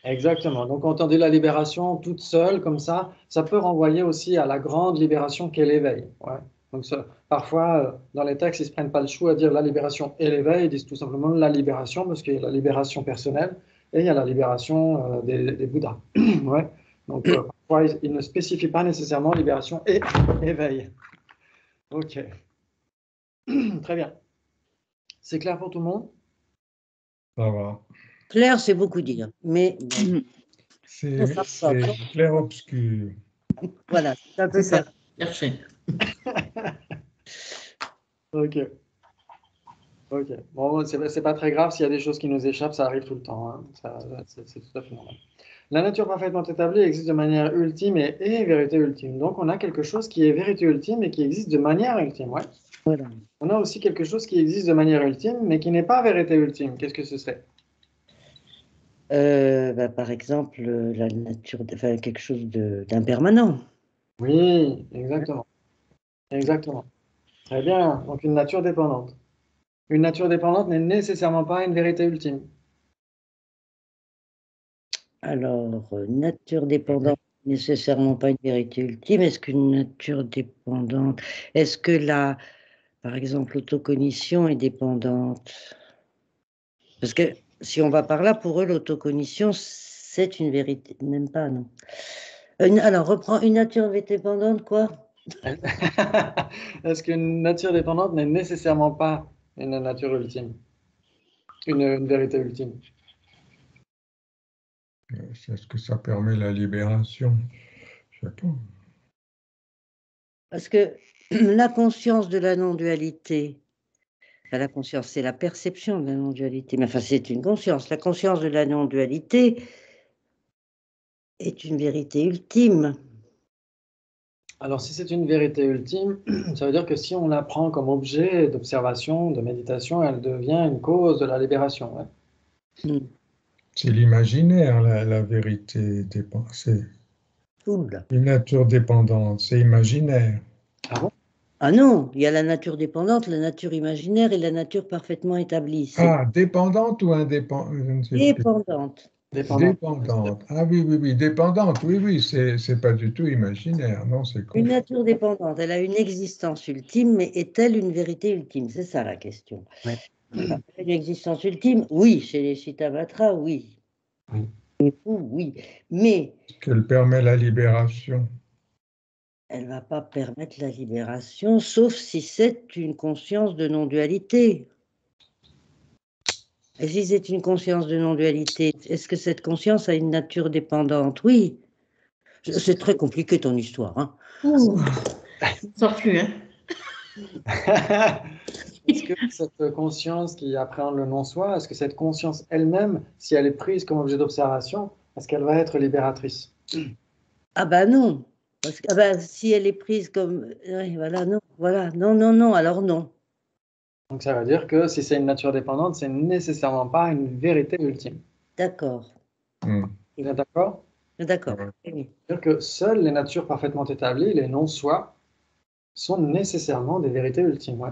Exactement. Donc, quand on dit la libération toute seule, comme ça peut renvoyer aussi à la grande libération qu'est l'éveil. Ouais. Donc, parfois, dans les textes, ils ne se prennent pas le chou à dire la libération et l'éveil, ils disent tout simplement la libération, parce qu'il y a la libération personnelle et il y a la libération des Bouddhas. Ouais. Donc, parfois, ils ne spécifient pas nécessairement libération et éveil. Ok. Très bien. C'est clair pour tout le monde? Ça va. Clair, c'est beaucoup dire, mais C'est clair-obscur. Voilà, c'est un peu ça. Chercher. Ok. Ok. Bon, c'est pas très grave s'il y a des choses qui nous échappent, ça arrive tout le temps. Hein. C'est tout à fait normal. La nature parfaitement établie existe de manière ultime et vérité ultime. Donc, on a quelque chose qui est vérité ultime et qui existe de manière ultime. Ouais. Voilà. On a aussi quelque chose qui existe de manière ultime, mais qui n'est pas vérité ultime. Qu'est-ce que ce serait? Par exemple, la nature, enfin, quelque chose d'impermanent. Oui, exactement. Exactement. Très bien. Donc, une nature dépendante. Une nature dépendante n'est nécessairement pas une vérité ultime. Alors, nature dépendante, nécessairement pas une vérité ultime. Est-ce qu'une nature dépendante, est-ce que par exemple, l'autocognition est dépendante? Parce que si on va par là, pour eux, l'autocognition, c'est une vérité. Même pas, non. Alors, reprends une nature dépendante, quoi? Est-ce qu'une nature dépendante n'est nécessairement pas une nature ultime? Une vérité ultime? Est-ce que ça permet la libération? Je ne sais pas. Parce que la conscience de la non-dualité, enfin, la conscience, c'est la perception de la non-dualité, mais enfin, c'est une conscience. La conscience de la non-dualité est une vérité ultime. Alors, si c'est une vérité ultime, ça veut dire que si on la prend comme objet d'observation, de méditation, elle devient une cause de la libération. Ouais. C'est l'imaginaire, la vérité dépendante. Une nature dépendante, c'est imaginaire. Ah bon? Ah non, il y a la nature dépendante, la nature imaginaire et la nature parfaitement établie. Ah, dépendante ou indépendante? Dépendante. Dépendant. Dépendante. Ah oui, oui, oui, dépendante. Oui, oui, c'est pas du tout imaginaire. Non, c'est Une con. nature dépendante, elle a une existence ultime, mais est-elle une vérité ultime? C'est ça la question. Oui. Alors, une existence ultime, oui, chez les Shitamatra, oui. Oui. Les fous, oui. Mais Qu'elle permet la libération. elle ne va pas permettre la libération, sauf si c'est une conscience de non-dualité. Et si c'est une conscience de non-dualité, est-ce que cette conscience a une nature dépendante? Oui. C'est très compliqué ton histoire, hein. Ouh, ça ne sort plus, hein. Est-ce que cette conscience qui appréhende le non-soi, est-ce que cette conscience elle-même, si elle est prise comme objet d'observation, est-ce qu'elle va être libératrice? Ah bah non. Parce que ah bah, si elle est prise comme... oui, voilà, non, non, non, alors non. Donc ça veut dire que si c'est une nature dépendante, c'est nécessairement pas une vérité ultime. D'accord. Hmm. Vous êtes d'accord? D'accord. Ouais. Oui. C'est-à-dire que seules les natures parfaitement établies, les non-soi, sont nécessairement des vérités ultimes. Ouais.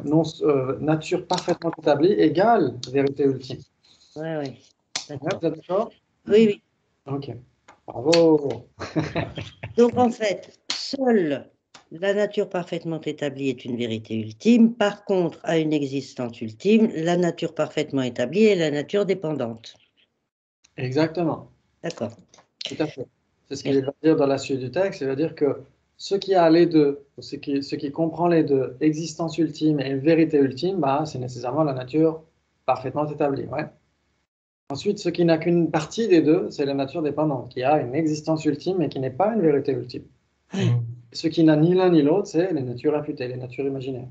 Nature parfaitement établie égale vérité ultime. Ouais, ouais. Ouais, D'accord. vous êtes d'accord? Oui, oui. Ok. Bravo. Donc en fait, seule la nature parfaitement établie est une vérité ultime. Par contre, à une existence ultime, la nature parfaitement établie est la nature dépendante. Exactement. D'accord. Tout à fait. C'est ce qu'il va dire dans la suite du texte. Il va dire que ce qui a les deux, ou ce qui comprend les deux, existence ultime et vérité ultime, bah, c'est nécessairement la nature parfaitement établie. Ouais. Ensuite, ce qui n'a qu'une partie des deux, c'est la nature dépendante, qui a une existence ultime et qui n'est pas une vérité ultime. Oui, Ce qui n'a ni l'un ni l'autre, c'est les natures imputées, les natures imaginaires.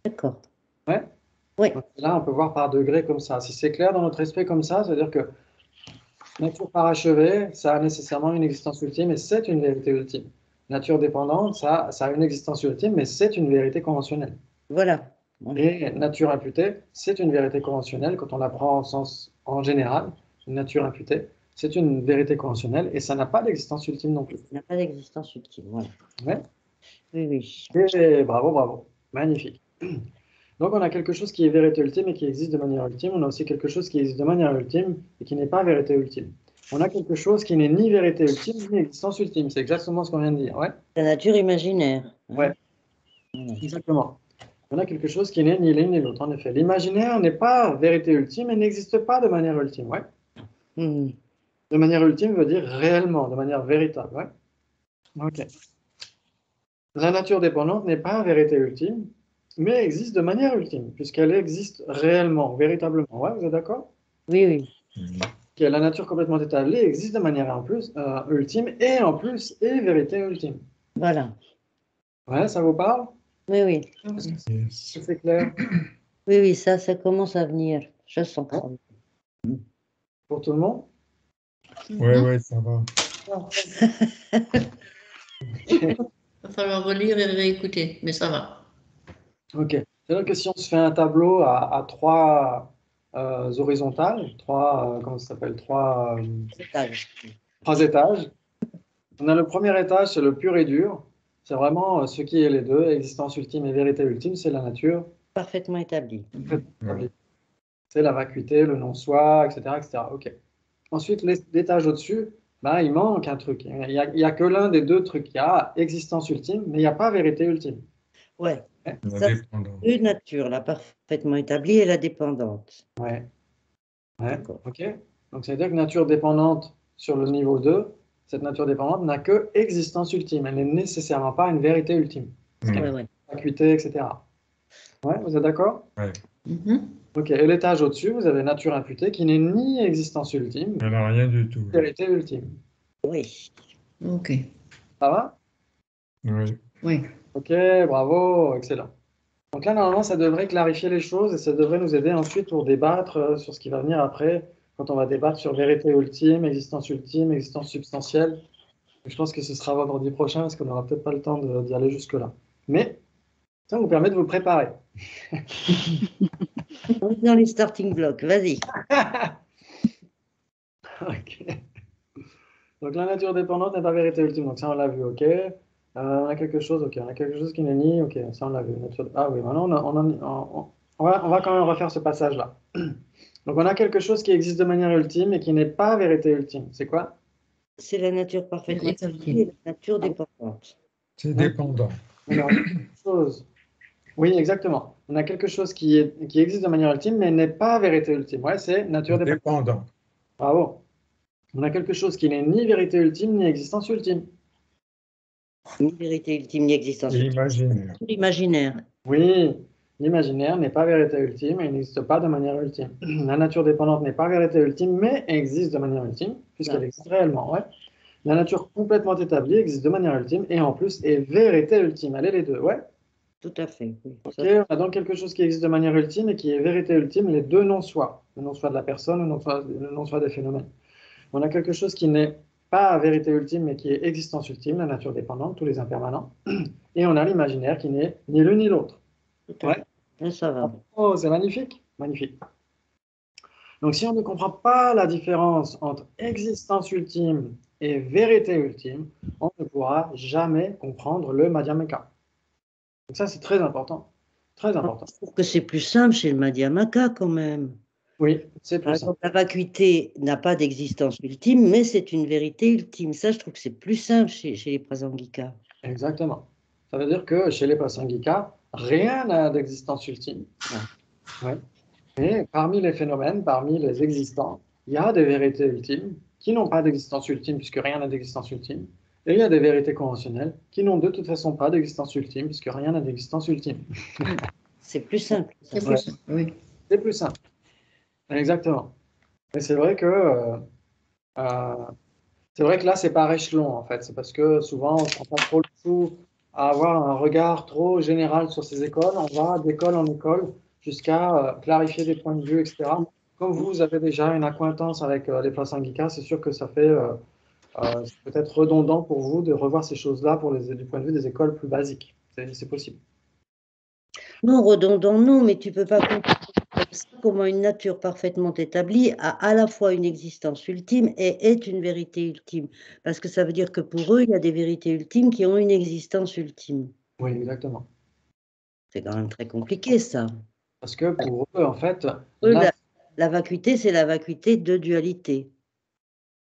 d'accord. Ouais. Oui, Donc là, on peut voir par degrés comme ça. Si c'est clair dans notre esprit comme ça veut dire que nature parachevée, ça a nécessairement une existence ultime et c'est une vérité ultime. Nature dépendante, ça a une existence ultime, mais c'est une vérité conventionnelle. voilà. Bon. Et nature imputée, c'est une vérité conventionnelle quand on la prend en sens en général. Une nature imputée, c'est une vérité conventionnelle et ça n'a pas d'existence ultime non plus. Il n'y a pas d'existence ultime. Voilà. Ouais. Oui, oui. Et bravo, bravo. Magnifique. Donc on a quelque chose qui est vérité ultime et qui existe de manière ultime. On a aussi quelque chose qui existe de manière ultime et qui n'est pas vérité ultime. On a quelque chose qui n'est ni vérité ultime ni existence ultime. C'est exactement ce qu'on vient de dire. Ouais, La nature imaginaire. Hein. ouais, Voilà. exactement. On a quelque chose qui n'est ni l'un ni l'autre. En effet, l'imaginaire n'est pas vérité ultime et n'existe pas de manière ultime. Ouais. Mhm. De manière ultime veut dire réellement, de manière véritable. Ouais. Ok. La nature dépendante n'est pas vérité ultime, mais existe de manière ultime, puisqu'elle existe réellement, véritablement. Ouais, vous êtes d'accord? Oui, oui. Hmm. Que la nature complètement établie existe de manière en plus, ultime et en plus est vérité ultime. Voilà. Ouais, ça vous parle? Oui, oui. Est-ce que Yes. c'est clair Oui, oui, ça commence à venir. Je sens que ça hein, vient. pour tout le monde? Ouais, ouais, ça va. Il va falloir relire et réécouter, mais ça va. Ok. C'est-à-dire que si on se fait un tableau à trois horizontales, comment ça s'appelle? Trois étages. On a le premier étage, c'est le pur et dur. C'est vraiment ce qui est les deux, existence ultime et vérité ultime, c'est la nature. Parfaitement établi. Ouais. C'est la vacuité, le non-soi, etc., etc. Ok. Ensuite, l'étage au-dessus, bah, il manque un truc. Il y a que l'un des deux trucs. Il y a existence ultime, mais il n'y a pas vérité ultime. Ouais. Ouais. La Ça, c'est dépendance. deux natures, la parfaitement établie et la dépendante. Ouais. Ouais. D'accord. Ok. Donc, c'est-à-dire que nature dépendante sur le niveau 2, cette nature dépendante n'a que existence ultime. Elle n'est nécessairement pas une vérité ultime. Parce qu'elle Hmm. Ouais, ouais. a vacuité, etc. Ouais, vous êtes d'accord? Ouais. Mhm. Ok. Et l'étage au-dessus, vous avez nature imputée qui n'est ni existence ultime, Elle n'a rien du tout. ni vérité ultime. Oui. Ok. Ça va? Oui. Oui. Ok, bravo, excellent. Donc là, normalement, ça devrait clarifier les choses et ça devrait nous aider ensuite pour débattre sur ce qui va venir après, quand on va débattre sur vérité ultime, existence substantielle. Je pense que ce sera vendredi prochain parce qu'on n'aura peut-être pas le temps d'y aller jusque-là. Mais ça vous permet de vous préparer. On est dans les starting blocks. Vas-y. Ok. Donc la nature dépendante n'est pas vérité ultime. Donc ça, on l'a vu, ok. On a quelque chose, ok. On a quelque chose qui n'est ni, ok. Ça, on l'a vu. Ah oui, maintenant, on va quand même refaire ce passage-là. Donc, on a quelque chose qui existe de manière ultime et qui n'est pas vérité ultime. C'est quoi? C'est la nature parfaitement Vérité établie ultime. et la nature dépendante. C'est dépendant. On a quelque chose. Oui, exactement. On a quelque chose qui existe de manière ultime, mais n'est pas vérité ultime. Ouais, c'est nature dépendante. Dépendant. Bravo. On a quelque chose qui n'est ni vérité ultime, ni existence ultime. Ni vérité ultime, ni existence Et ultime. imaginaire. L'imaginaire. Oui, l'imaginaire n'est pas vérité ultime et il n'existe pas de manière ultime. La nature dépendante n'est pas vérité ultime, mais existe de manière ultime, puisqu'elle existe réellement. Ouais. La nature complètement établie existe de manière ultime et en plus est vérité ultime. Allez, les deux, ouais. Tout à fait. Oui. Ok, Ça, on a donc quelque chose qui existe de manière ultime et qui est vérité ultime, les deux non-soi. Le non-soi de la personne, le non-soi des phénomènes. On a quelque chose qui n'est pas vérité ultime, mais qui est existence ultime, la nature dépendante, tous les impermanents. Et on a l'imaginaire qui n'est ni l'un ni l'autre. tout à Ouais. fait. Là, ça va. Oh, c'est magnifique, magnifique. Donc, si on ne comprend pas la différence entre existence ultime et vérité ultime, on ne pourra jamais comprendre le Madhyamaka. Donc ça, c'est très important. Très important. Je trouve que c'est plus simple chez le Madhyamaka quand même. Oui, c'est Par plus simple. exemple, la vacuité n'a pas d'existence ultime, mais c'est une vérité ultime. Ça, je trouve que c'est plus simple chez les Prasangika. Exactement. Ça veut dire que chez les Prasangika, rien n'a d'existence ultime. Ouais. Mais parmi les phénomènes, parmi les existants, il y a des vérités ultimes qui n'ont pas d'existence ultime puisque rien n'a d'existence ultime. Et il y a des vérités conventionnelles qui n'ont de toute façon pas d'existence ultime puisque rien n'a d'existence ultime. C'est plus simple. C'est Ouais. plus simple, oui. C'est plus simple. Exactement. Et c'est vrai que là, c'est par échelon en fait. C'est parce que souvent, on ne prend pas trop le coup à avoir un regard trop général sur ces écoles. On va d'école en école jusqu'à clarifier des points de vue, etc. Comme vous avez déjà une acquaintance avec les Prasangika, c'est sûr que ça fait c'est peut-être redondant pour vous de revoir ces choses-là du point de vue des écoles plus basiques. C'est possible. Non, redondant, non, mais tu ne peux pas comprendre comme ça comment une nature parfaitement établie a à la fois une existence ultime et est une vérité ultime. Parce que ça veut dire que pour eux, il y a des vérités ultimes qui ont une existence ultime. Oui, exactement. C'est quand même très compliqué, ça. Parce que pour eux, en fait, Eux, la vacuité, c'est la vacuité de dualité.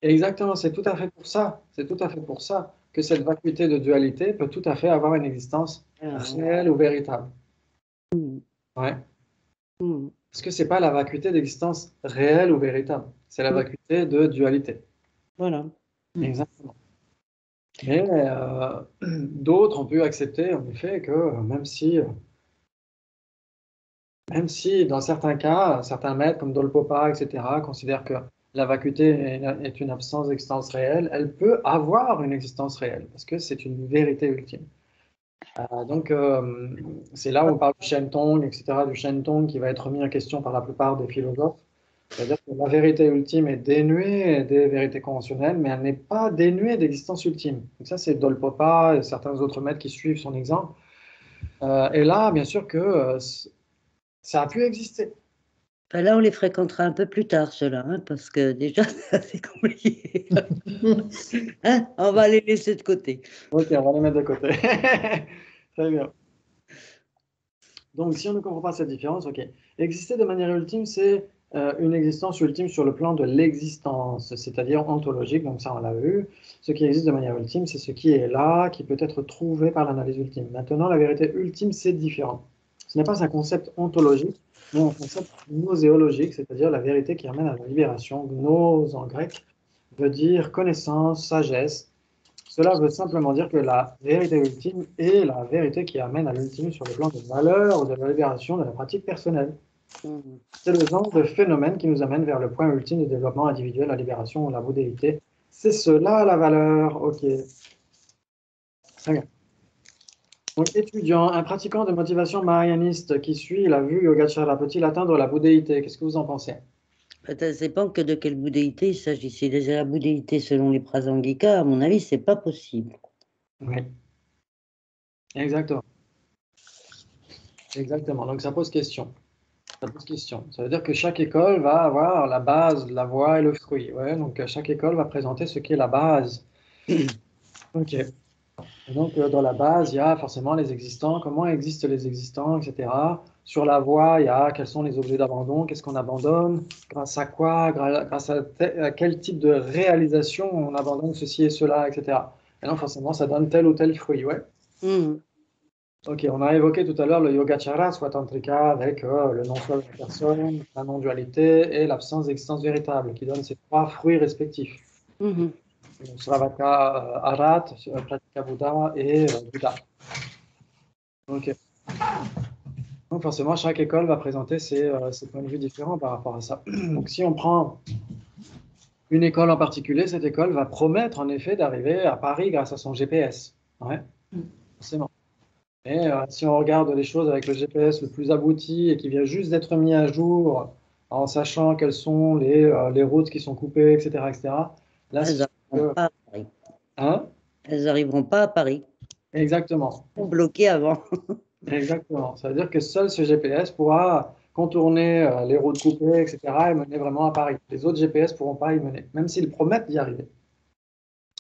exactement, c'est tout à fait pour ça. C'est tout à fait pour ça que cette vacuité de dualité peut tout à fait avoir une existence réelle ou véritable. Ouais. Parce que c'est pas la vacuité d'existence réelle ou véritable, c'est la vacuité de dualité. Voilà. Exactement. Mais d'autres ont pu accepter en effet que même si dans certains cas, certains maîtres comme Dolpopa, etc., considèrent que la vacuité est une absence d'existence réelle, elle peut avoir une existence réelle, parce que c'est une vérité ultime. Donc, c'est là où on parle du Shen-Tong, etc., du Shen-Tong qui va être remis en question par la plupart des philosophes. C'est-à-dire que la vérité ultime est dénuée des vérités conventionnelles, mais elle n'est pas dénuée d'existence ultime. Donc ça, c'est Dolpopa et certains autres maîtres qui suivent son exemple. Et là, bien sûr que ça a pu exister. Enfin, là, on les fréquentera un peu plus tard, ceux-là, hein, parce que déjà, c'est compliqué. Hein, on va les laisser de côté. Ok, on va les mettre de côté. Très bien. Donc, si on ne comprend pas cette différence, ok. Exister de manière ultime, c'est une existence ultime sur le plan de l'existence, c'est-à-dire ontologique, donc ça on l'a vu. Ce qui existe de manière ultime, c'est ce qui est là, qui peut être trouvé par l'analyse ultime. Maintenant, la vérité ultime, c'est différent. Ce n'est pas un concept ontologique, mais un concept gnoséologique, c'est-à-dire la vérité qui amène à la libération. Gnose en grec veut dire connaissance, sagesse. Cela veut simplement dire que la vérité ultime est la vérité qui amène à l'ultime sur le plan de valeur ou de la libération de la pratique personnelle. C'est le genre de phénomène qui nous amène vers le point ultime du développement individuel, la libération ou la bouddhéité. C'est cela la valeur. Ok. Très bien. Donc, étudiant, un pratiquant de motivation marianiste qui suit la vue Yogacara peut-il atteindre la bouddhéité? Qu'est-ce que vous en pensez? Ça ne dépend que de quelle bouddhéité il s'agit. Si c'est la bouddhéité selon les Prasangika, à mon avis, c'est pas possible. Oui. Exactement. Exactement. Donc, ça pose question. Ça pose question. Ça veut dire que chaque école va avoir la base, la voie et le fruit. Ouais, donc chaque école va présenter ce qui est la base. Ok. Et donc, dans la base, il y a forcément les existants, comment existent les existants, etc. Sur la voie, il y a quels sont les objets d'abandon, qu'est-ce qu'on abandonne, grâce à quoi, grâce à quel type de réalisation on abandonne ceci et cela, etc. Et donc, forcément, ça donne tel ou tel fruit, ouais. Mhm. Ok, on a évoqué tout à l'heure le Yogacara, soit tantrika, avec le non-soi de la personne, la non-dualité et l'absence d'existence véritable, qui donne ces trois fruits respectifs. Mhm. Sravaka Arat, Pratika Buddha et Buddha. Ok. Donc forcément, chaque école va présenter ses points de vue différents par rapport à ça. Donc si on prend une école en particulier, cette école va promettre en effet d'arriver à Paris grâce à son GPS. Ouais, forcément. Et si on regarde les choses avec le GPS le plus abouti et qui vient juste d'être mis à jour en sachant quelles sont les routes qui sont coupées, etc., etc., là, Elles c'est sûr n'arriveront que... pas à Paris. Hein? Elles n'arriveront pas à Paris. Exactement. Elles sont bloquées avant. Exactement. Ça veut dire que seul ce GPS pourra contourner les routes coupées, etc., et mener vraiment à Paris. Les autres GPS ne pourront pas y mener, même s'ils promettent d'y arriver.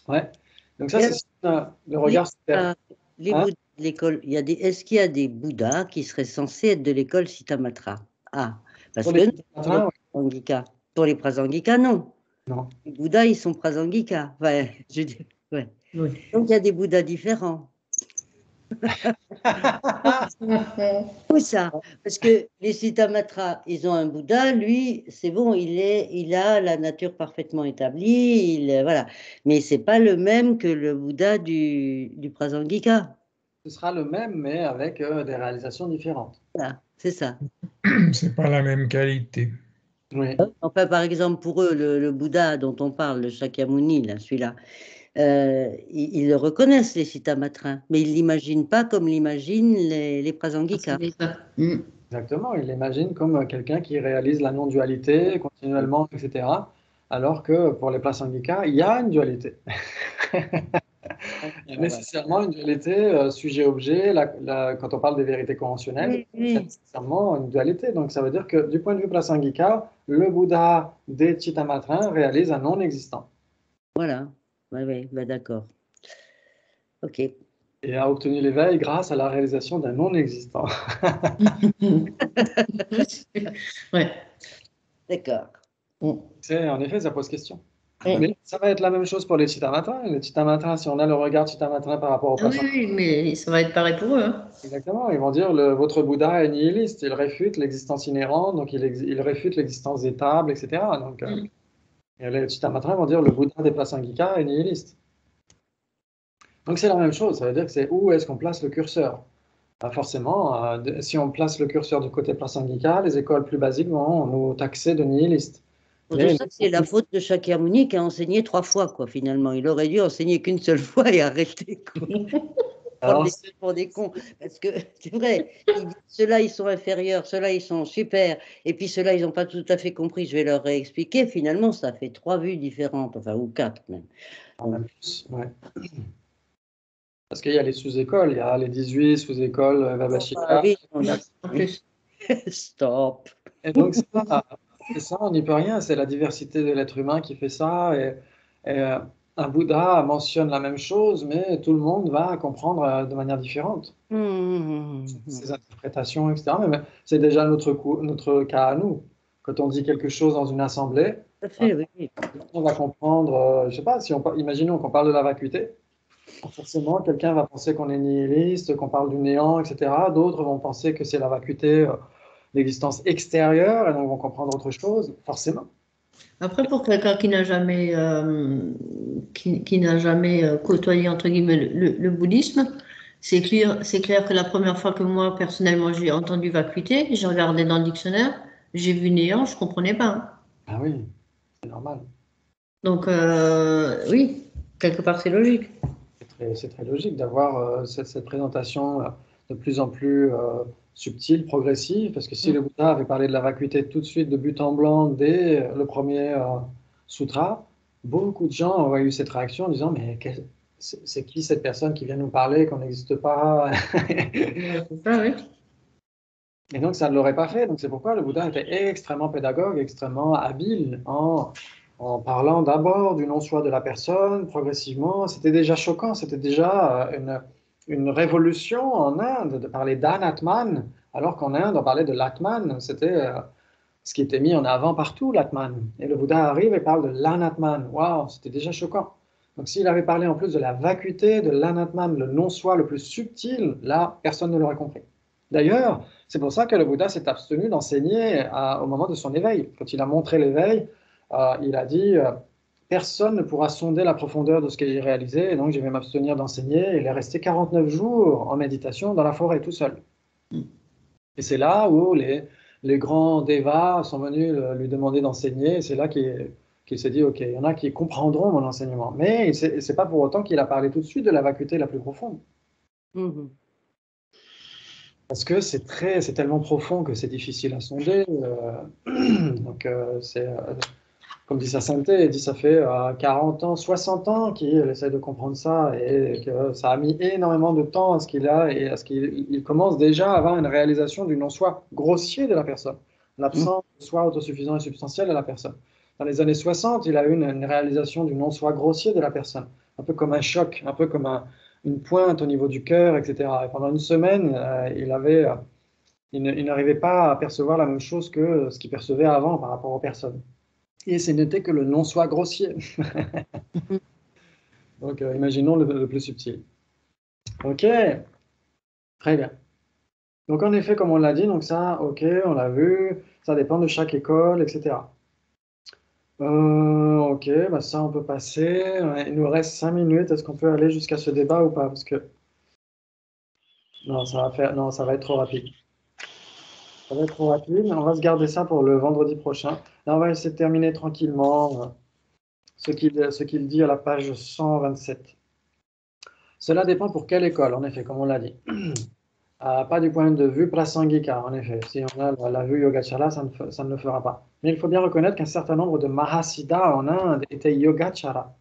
Ouais. Donc ça, Et c'est le Les, regard super. les Hein? Bouddhas de l'école, est-ce qu'il y a des Bouddhas qui seraient censés être de l'école Citamatra? Ah, parce Pour que les non, pour les matins, Prasanghikas. Pour les Prasanghikas, non. non. Les Bouddhas, ils sont Prasanghikas. Ouais, je dis, ouais. Oui. Donc il y a des Bouddhas différents. Où ça? Parce que les Citamatra, ils ont un Bouddha, lui, c'est bon, il a la nature parfaitement établie, voilà. Mais c'est pas le même que le Bouddha du Prasangika. Ce sera le même, mais avec des réalisations différentes. Voilà, c'est ça. C'est pas la même qualité. Oui. Enfin, par exemple, pour eux, le Bouddha dont on parle, le Shakyamuni, là, celui-là, ils le reconnaissent, les Cittamatrins, mais ils l'imaginent pas comme l'imaginent les Prasangika. Mm. Exactement. Il l'imagine comme quelqu'un qui réalise la non-dualité continuellement, etc. Alors que pour les Prasangika, il y a une dualité. Il y a nécessairement une dualité sujet-objet. Quand on parle des vérités conventionnelles, Oui, il y a oui, nécessairement une dualité. Donc ça veut dire que du point de vue prasangika, le Bouddha des Chittamatrins réalise un non-existant voilà. Oui, oui, bah, d'accord. Ok. et a obtenu l'éveil grâce à la réalisation d'un non-existant. Ouais. D'accord. Mm. En effet, ça pose question. Mm. Mais ça va être la même chose pour les Chittamatrins. Les Chittamatrins, si on a le regard Chittamatrin par rapport au Ah oui, prasangika, oui, mais ça va être pareil pour eux. Hein. exactement, ils vont dire votre Bouddha est nihiliste, il réfute l'existence inhérente, donc il réfute l'existence des tables, etc. Donc, Mm. et les Chittamatrins vont dire le Bouddha des Prasangika est nihiliste. Donc c'est la même chose, ça veut dire que c'est où est-ce qu'on place le curseur. Forcément, si on place le curseur du côté Prasangika, les écoles plus basiques vont nous taxer de nihilistes. Bon, tout Mais ça, c'est la faute de Shakyamuni qui a enseigné 3 fois, quoi, finalement. Il aurait dû enseigner qu'une seule fois et arrêter, quoi. Prendre alors, les gens pour des cons. Parce que c'est vrai, il dit, ceux-là, ils sont inférieurs, ceux-là, ils sont super, et puis ceux-là, ils n'ont pas tout à fait compris, je vais leur réexpliquer. Finalement, ça fait 3 vues différentes, enfin, ou 4 même. Donc, même plus, ouais. Parce qu'il y a les sous-écoles, il y a les 18 sous-écoles ah Vabashika. oui, on a... En plus. Stop. Et donc, ça, on n'y peut rien, c'est la diversité de l'être humain qui fait ça. Et un Bouddha mentionne la même chose, mais tout le monde va comprendre de manière différente. Ses interprétations, etc. Mais c'est déjà notre cas à nous. Quand on dit quelque chose dans une assemblée, Tout à fait, oui. on va comprendre, je sais pas, imaginons qu'on parle de la vacuité, forcément, quelqu'un va penser qu'on est nihiliste, qu'on parle du néant, etc. D'autres vont penser que c'est la vacuité l'existence extérieure, et donc vont comprendre autre chose, forcément. Après, pour quelqu'un qui n'a jamais côtoyé entre guillemets le bouddhisme, c'est clair que la première fois que moi personnellement j'ai entendu vacuité, j'ai regardé dans le dictionnaire, j'ai vu néant, je comprenais pas. Ah oui, c'est normal. Donc oui, quelque part c'est logique. C'est très logique d'avoir cette présentation de plus en plus subtile, progressive, parce que si le Bouddha avait parlé de la vacuité tout de suite, de but en blanc, dès le premier sutra, beaucoup de gens auraient eu cette réaction en disant, mais c'est qui cette personne qui vient nous parler, qu'on n'existe pas? C'est ça, oui. Et donc, ça ne l'aurait pas fait. Donc, c'est pourquoi le Bouddha était extrêmement pédagogue, extrêmement habile en parlant d'abord du non-soi de la personne, progressivement. C'était déjà choquant, c'était déjà une révolution en Inde de parler d'Anatman, alors qu'en Inde, on parlait de l'Atman. C'était ce qui était mis en avant partout, l'Atman. Et le Bouddha arrive et parle de l'Anatman. Waouh, c'était déjà choquant. Donc s'il avait parlé en plus de la vacuité, de l'Anatman, le non-soi le plus subtil, là, personne ne l'aurait compris. D'ailleurs, c'est pour ça que le Bouddha s'est abstenu d'enseigner au moment de son éveil. Quand il a montré l'éveil, il a dit personne ne pourra sonder la profondeur de ce qu'il a réalisé, et donc je vais m'abstenir d'enseigner. Il est resté 49 jours en méditation dans la forêt tout seul. Et c'est là où les grands devas sont venus lui demander d'enseigner. C'est là qu'il s'est dit ok, il y en a qui comprendront mon enseignement. Mais ce n'est pas pour autant qu'il a parlé tout de suite de la vacuité la plus profonde. Parce que c'est tellement profond que c'est difficile à sonder. Donc, comme dit sa sainteté, il dit ça fait 40 ans, 60 ans qu'il essaie de comprendre ça et que ça a mis énormément de temps à ce qu'il commence déjà à avoir une réalisation du non-soi grossier de la personne, l'absence de soi autosuffisant et substantiel de la personne. Dans les années 60, il a eu une réalisation du non-soi grossier de la personne, un peu comme un choc, un peu comme une pointe au niveau du cœur, etc. Et pendant une semaine, il n'arrivait pas à percevoir la même chose que ce qu'il percevait avant par rapport aux personnes. Et ce n'était que le non-soi grossier. Donc, imaginons le plus subtil. Ok, très bien. Donc, en effet, comme on l'a dit, donc ça, ok, on l'a vu, ça dépend de chaque école, etc. Ok, bah ça, on peut passer. Il nous reste 5 minutes. Est-ce qu'on peut aller jusqu'à ce débat ou pas? Parce que non, ça va être trop rapide. Ça va être trop rapide. On va se garder ça pour le vendredi prochain. Là, on va essayer de terminer tranquillement ce qu'il dit à la page 127. Cela dépend pour quelle école, en effet, comme on l'a dit. Pas du point de vue prasangika, en effet. Si on a la vue Yogacara, ça ne le fera pas. Mais il faut bien reconnaître qu'un certain nombre de Mahasiddhas en Inde étaient Yogacara.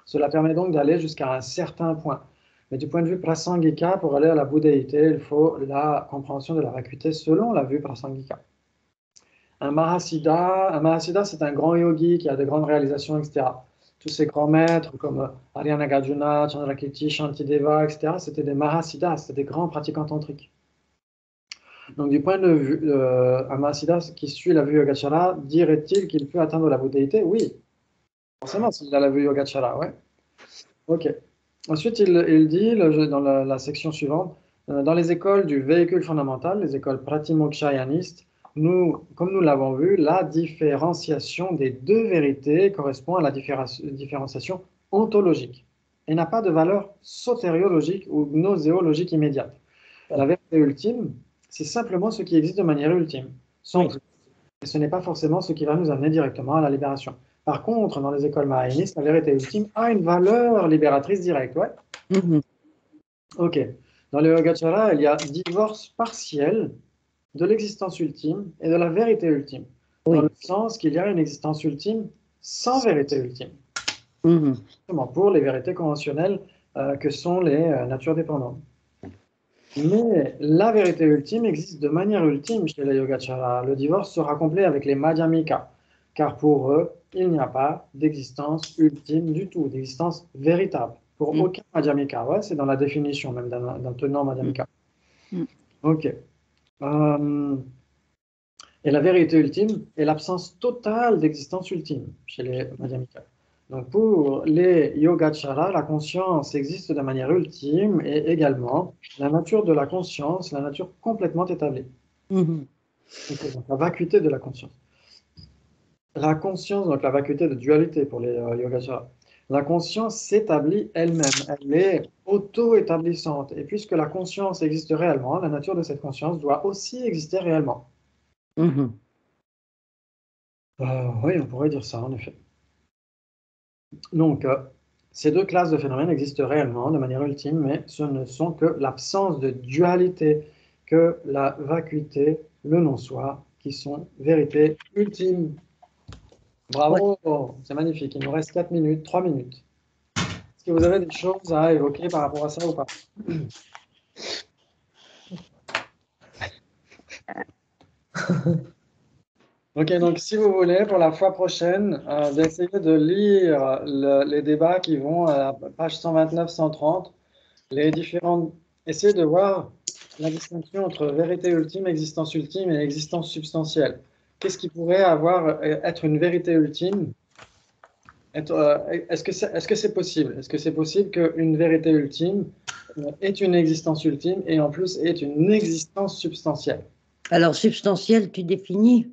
Cela permet donc d'aller jusqu'à un certain point. Mais du point de vue prasangika, pour aller à la bouddhéité, il faut la compréhension de la vacuité selon la vue prasangika. Un Mahasiddha, c'est un grand yogi qui a de grandes réalisations, etc. Tous ces grands maîtres comme Arya Nagarjuna, Chandrakirti, Shantideva, etc., c'était des Mahasiddhas, c'était des grands pratiquants tantriques. Donc, du point de vue, un Mahasiddha qui suit la vue Yogacara, dirait-il qu'il peut atteindre la bouddhéité? Oui, forcément, s'il a la vue Yogacara, ouais. Ok. Ensuite, il dit, dans la section suivante, dans les écoles du véhicule fondamental, les écoles pratimokshayanistes, comme nous l'avons vu, la différenciation des deux vérités correspond à la différenciation ontologique et n'a pas de valeur sotériologique ou gnoséologique immédiate. La vérité ultime, c'est simplement ce qui existe de manière ultime, sans plus. Et ce n'est pas forcément ce qui va nous amener directement à la libération. Par contre, dans les écoles mahayanistes, la vérité ultime a une valeur libératrice directe. Ouais. Ok. Dans le Yogacara, il y a divorce partiel de l'existence ultime et de la vérité ultime, dans le sens qu'il y a une existence ultime sans vérité ultime. Pour les vérités conventionnelles que sont les natures dépendantes. Mais la vérité ultime existe de manière ultime chez les Yogacara. Le divorce sera complet avec les Madhyamika, car pour eux, il n'y a pas d'existence ultime du tout, d'existence véritable. Pour aucun Madhyamika, ouais, c'est dans la définition même d'un tenant Madhyamika. Ok. Et la vérité ultime est l'absence totale d'existence ultime chez les Madhyamika. Donc pour les Yogacara, la conscience existe de manière ultime et également la nature de la conscience, la nature complètement établie. Donc, la vacuité de la conscience. La conscience, donc la vacuité de dualité pour les Yogacara. La conscience s'établit elle-même, elle est auto-établissante. Et puisque la conscience existe réellement, la nature de cette conscience doit aussi exister réellement. Oui, on pourrait dire ça, en effet. Donc, ces deux classes de phénomènes existent réellement de manière ultime, mais ce ne sont que l'absence de dualité, que la vacuité, le non-soi, qui sont vérité ultime. Bravo, c'est magnifique. Il nous reste 4 minutes, 3 minutes. Est-ce que vous avez des choses à évoquer par rapport à ça ou pas? Ok, donc si vous voulez, pour la fois prochaine, d'essayer de lire les débats qui vont à la page 129-130, les différentes, essayez de voir la distinction entre vérité ultime, existence ultime et existence substantielle. Qu'est-ce qui pourrait être une vérité ultime? Est-ce que c'est possible? Est-ce que c'est possible qu'une vérité ultime ait une existence ultime et en plus ait une existence substantielle? Alors, substantiel, tu définis?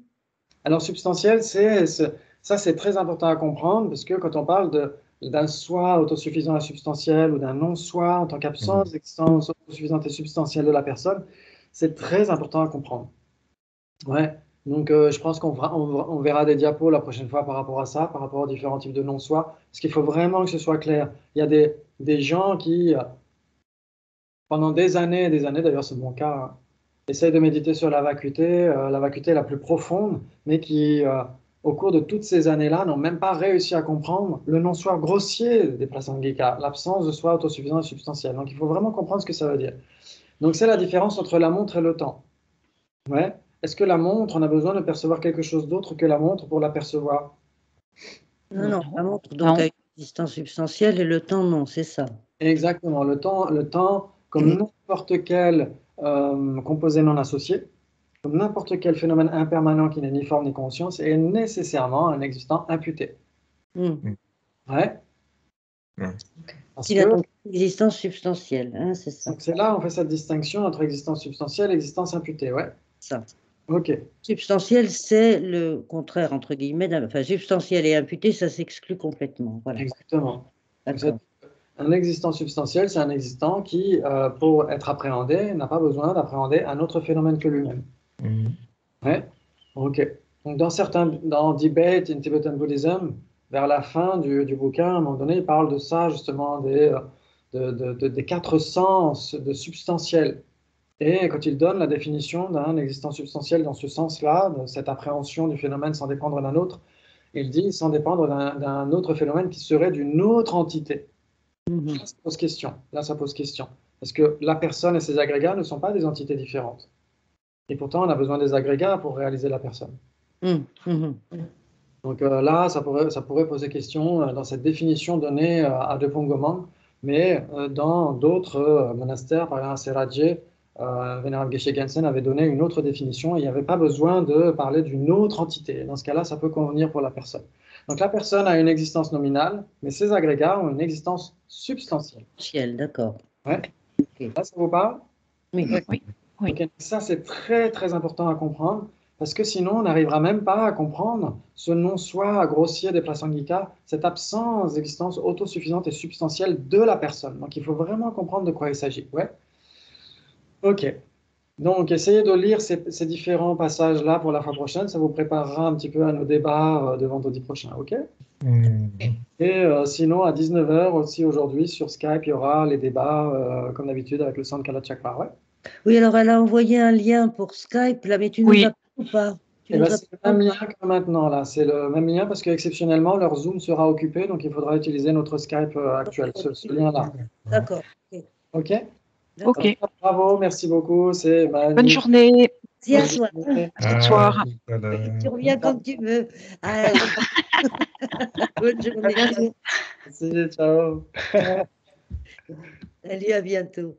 Alors, substantiel, ça c'est très important à comprendre parce que quand on parle d'un soi autosuffisant et substantiel ou d'un non-soi en tant qu'absence d'existence autosuffisante et substantielle de la personne, c'est très important à comprendre. Ouais. Donc, je pense on verra des diapos la prochaine fois par rapport à ça, par rapport aux différents types de non-soi, parce qu'il faut vraiment que ce soit clair. Il y a des gens qui, pendant des années, d'ailleurs c'est mon cas, hein, essayent de méditer sur la vacuité la plus profonde, mais qui, au cours de toutes ces années-là, n'ont même pas réussi à comprendre le non-soi grossier des Prasangika, l'absence de soi autosuffisant et substantiel. Donc, il faut vraiment comprendre ce que ça veut dire. Donc, c'est la différence entre la montre et le temps. Ouais. Est-ce que la montre, on a besoin de percevoir quelque chose d'autre que la montre pour la percevoir? Non, la montre, Non. donc, a une existence substantielle et le temps, non, c'est ça. Exactement. Le temps, comme n'importe quel composé non associé, comme n'importe quel phénomène impermanent qui n'est ni forme ni conscience, est nécessairement un existant imputé. Hmm. Ouais. Ouais. Parce Il a que donc une existence substantielle, hein, c'est ça. donc c'est là on fait cette distinction entre existence substantielle et existence imputée. Ouais. Ça. Ok. Substantiel, c'est le contraire, entre guillemets, enfin, substantiel et imputé, ça s'exclut complètement. Voilà. Exactement. Donc, D'accord. un existant substantiel, c'est un existant qui, pour être appréhendé, n'a pas besoin d'appréhender un autre phénomène que lui-même. Ouais. Ok. Donc, dans Debate in Tibetan Buddhism, vers la fin du bouquin, à un moment donné, il parle de ça, justement, des quatre sens de substantiel. Et quand il donne la définition d'un existant substantiel dans ce sens-là, de cette appréhension du phénomène sans dépendre d'un autre, il dit sans dépendre d'un autre phénomène qui serait d'une autre entité. Mhm. Là, ça pose question. Là, ça pose question. Parce que la personne et ses agrégats ne sont pas des entités différentes. Et pourtant, on a besoin des agrégats pour réaliser la personne. Mhm. Mhm. Donc là, ça pourrait poser question dans cette définition donnée à Depong Gomang, mais dans d'autres monastères, par exemple à Serajé, Vénérable Geshe Gensen avait donné une autre définition et il n'y avait pas besoin de parler d'une autre entité. Dans ce cas-là, ça peut convenir pour la personne. Donc la personne a une existence nominale, mais ses agrégats ont une existence substantielle. Substantiel, d'accord. Ouais. Ok. Là, ça vous parle? Oui. Oui. Oui. Ok. Ça, c'est très, très important à comprendre. Parce que sinon, on n'arrivera même pas à comprendre ce non-soi grossier des Prasangika, cette absence d'existence autosuffisante et substantielle de la personne. Donc, il faut vraiment comprendre de quoi il s'agit. Ouais. Ok. Donc, essayez de lire ces différents passages-là pour la fois prochaine. Ça vous préparera un petit peu à nos débats de vendredi prochain. Ok. Et sinon, à 19 h aussi aujourd'hui, sur Skype, il y aura les débats, comme d'habitude, avec le centre Kalachakra. Ouais. Oui, alors elle a envoyé un lien pour Skype, là, mais tu nous Oui. as ou pas? Tu Eh nous ben, as c'est le pas même ou lien pas? que maintenant, là. C'est le même lien parce qu'exceptionnellement, leur Zoom sera occupé, donc il faudra utiliser notre Skype actuel, ce lien-là. D'accord. Ok. OK? D'accord. Ok. Bravo, merci beaucoup. C'est Bonne Manu. journée. Merci à Bonne toi. journée. Bonsoir. Tu reviens quand tu veux. Ah, bonne À journée. bientôt. Merci, ciao. Salut, à bientôt.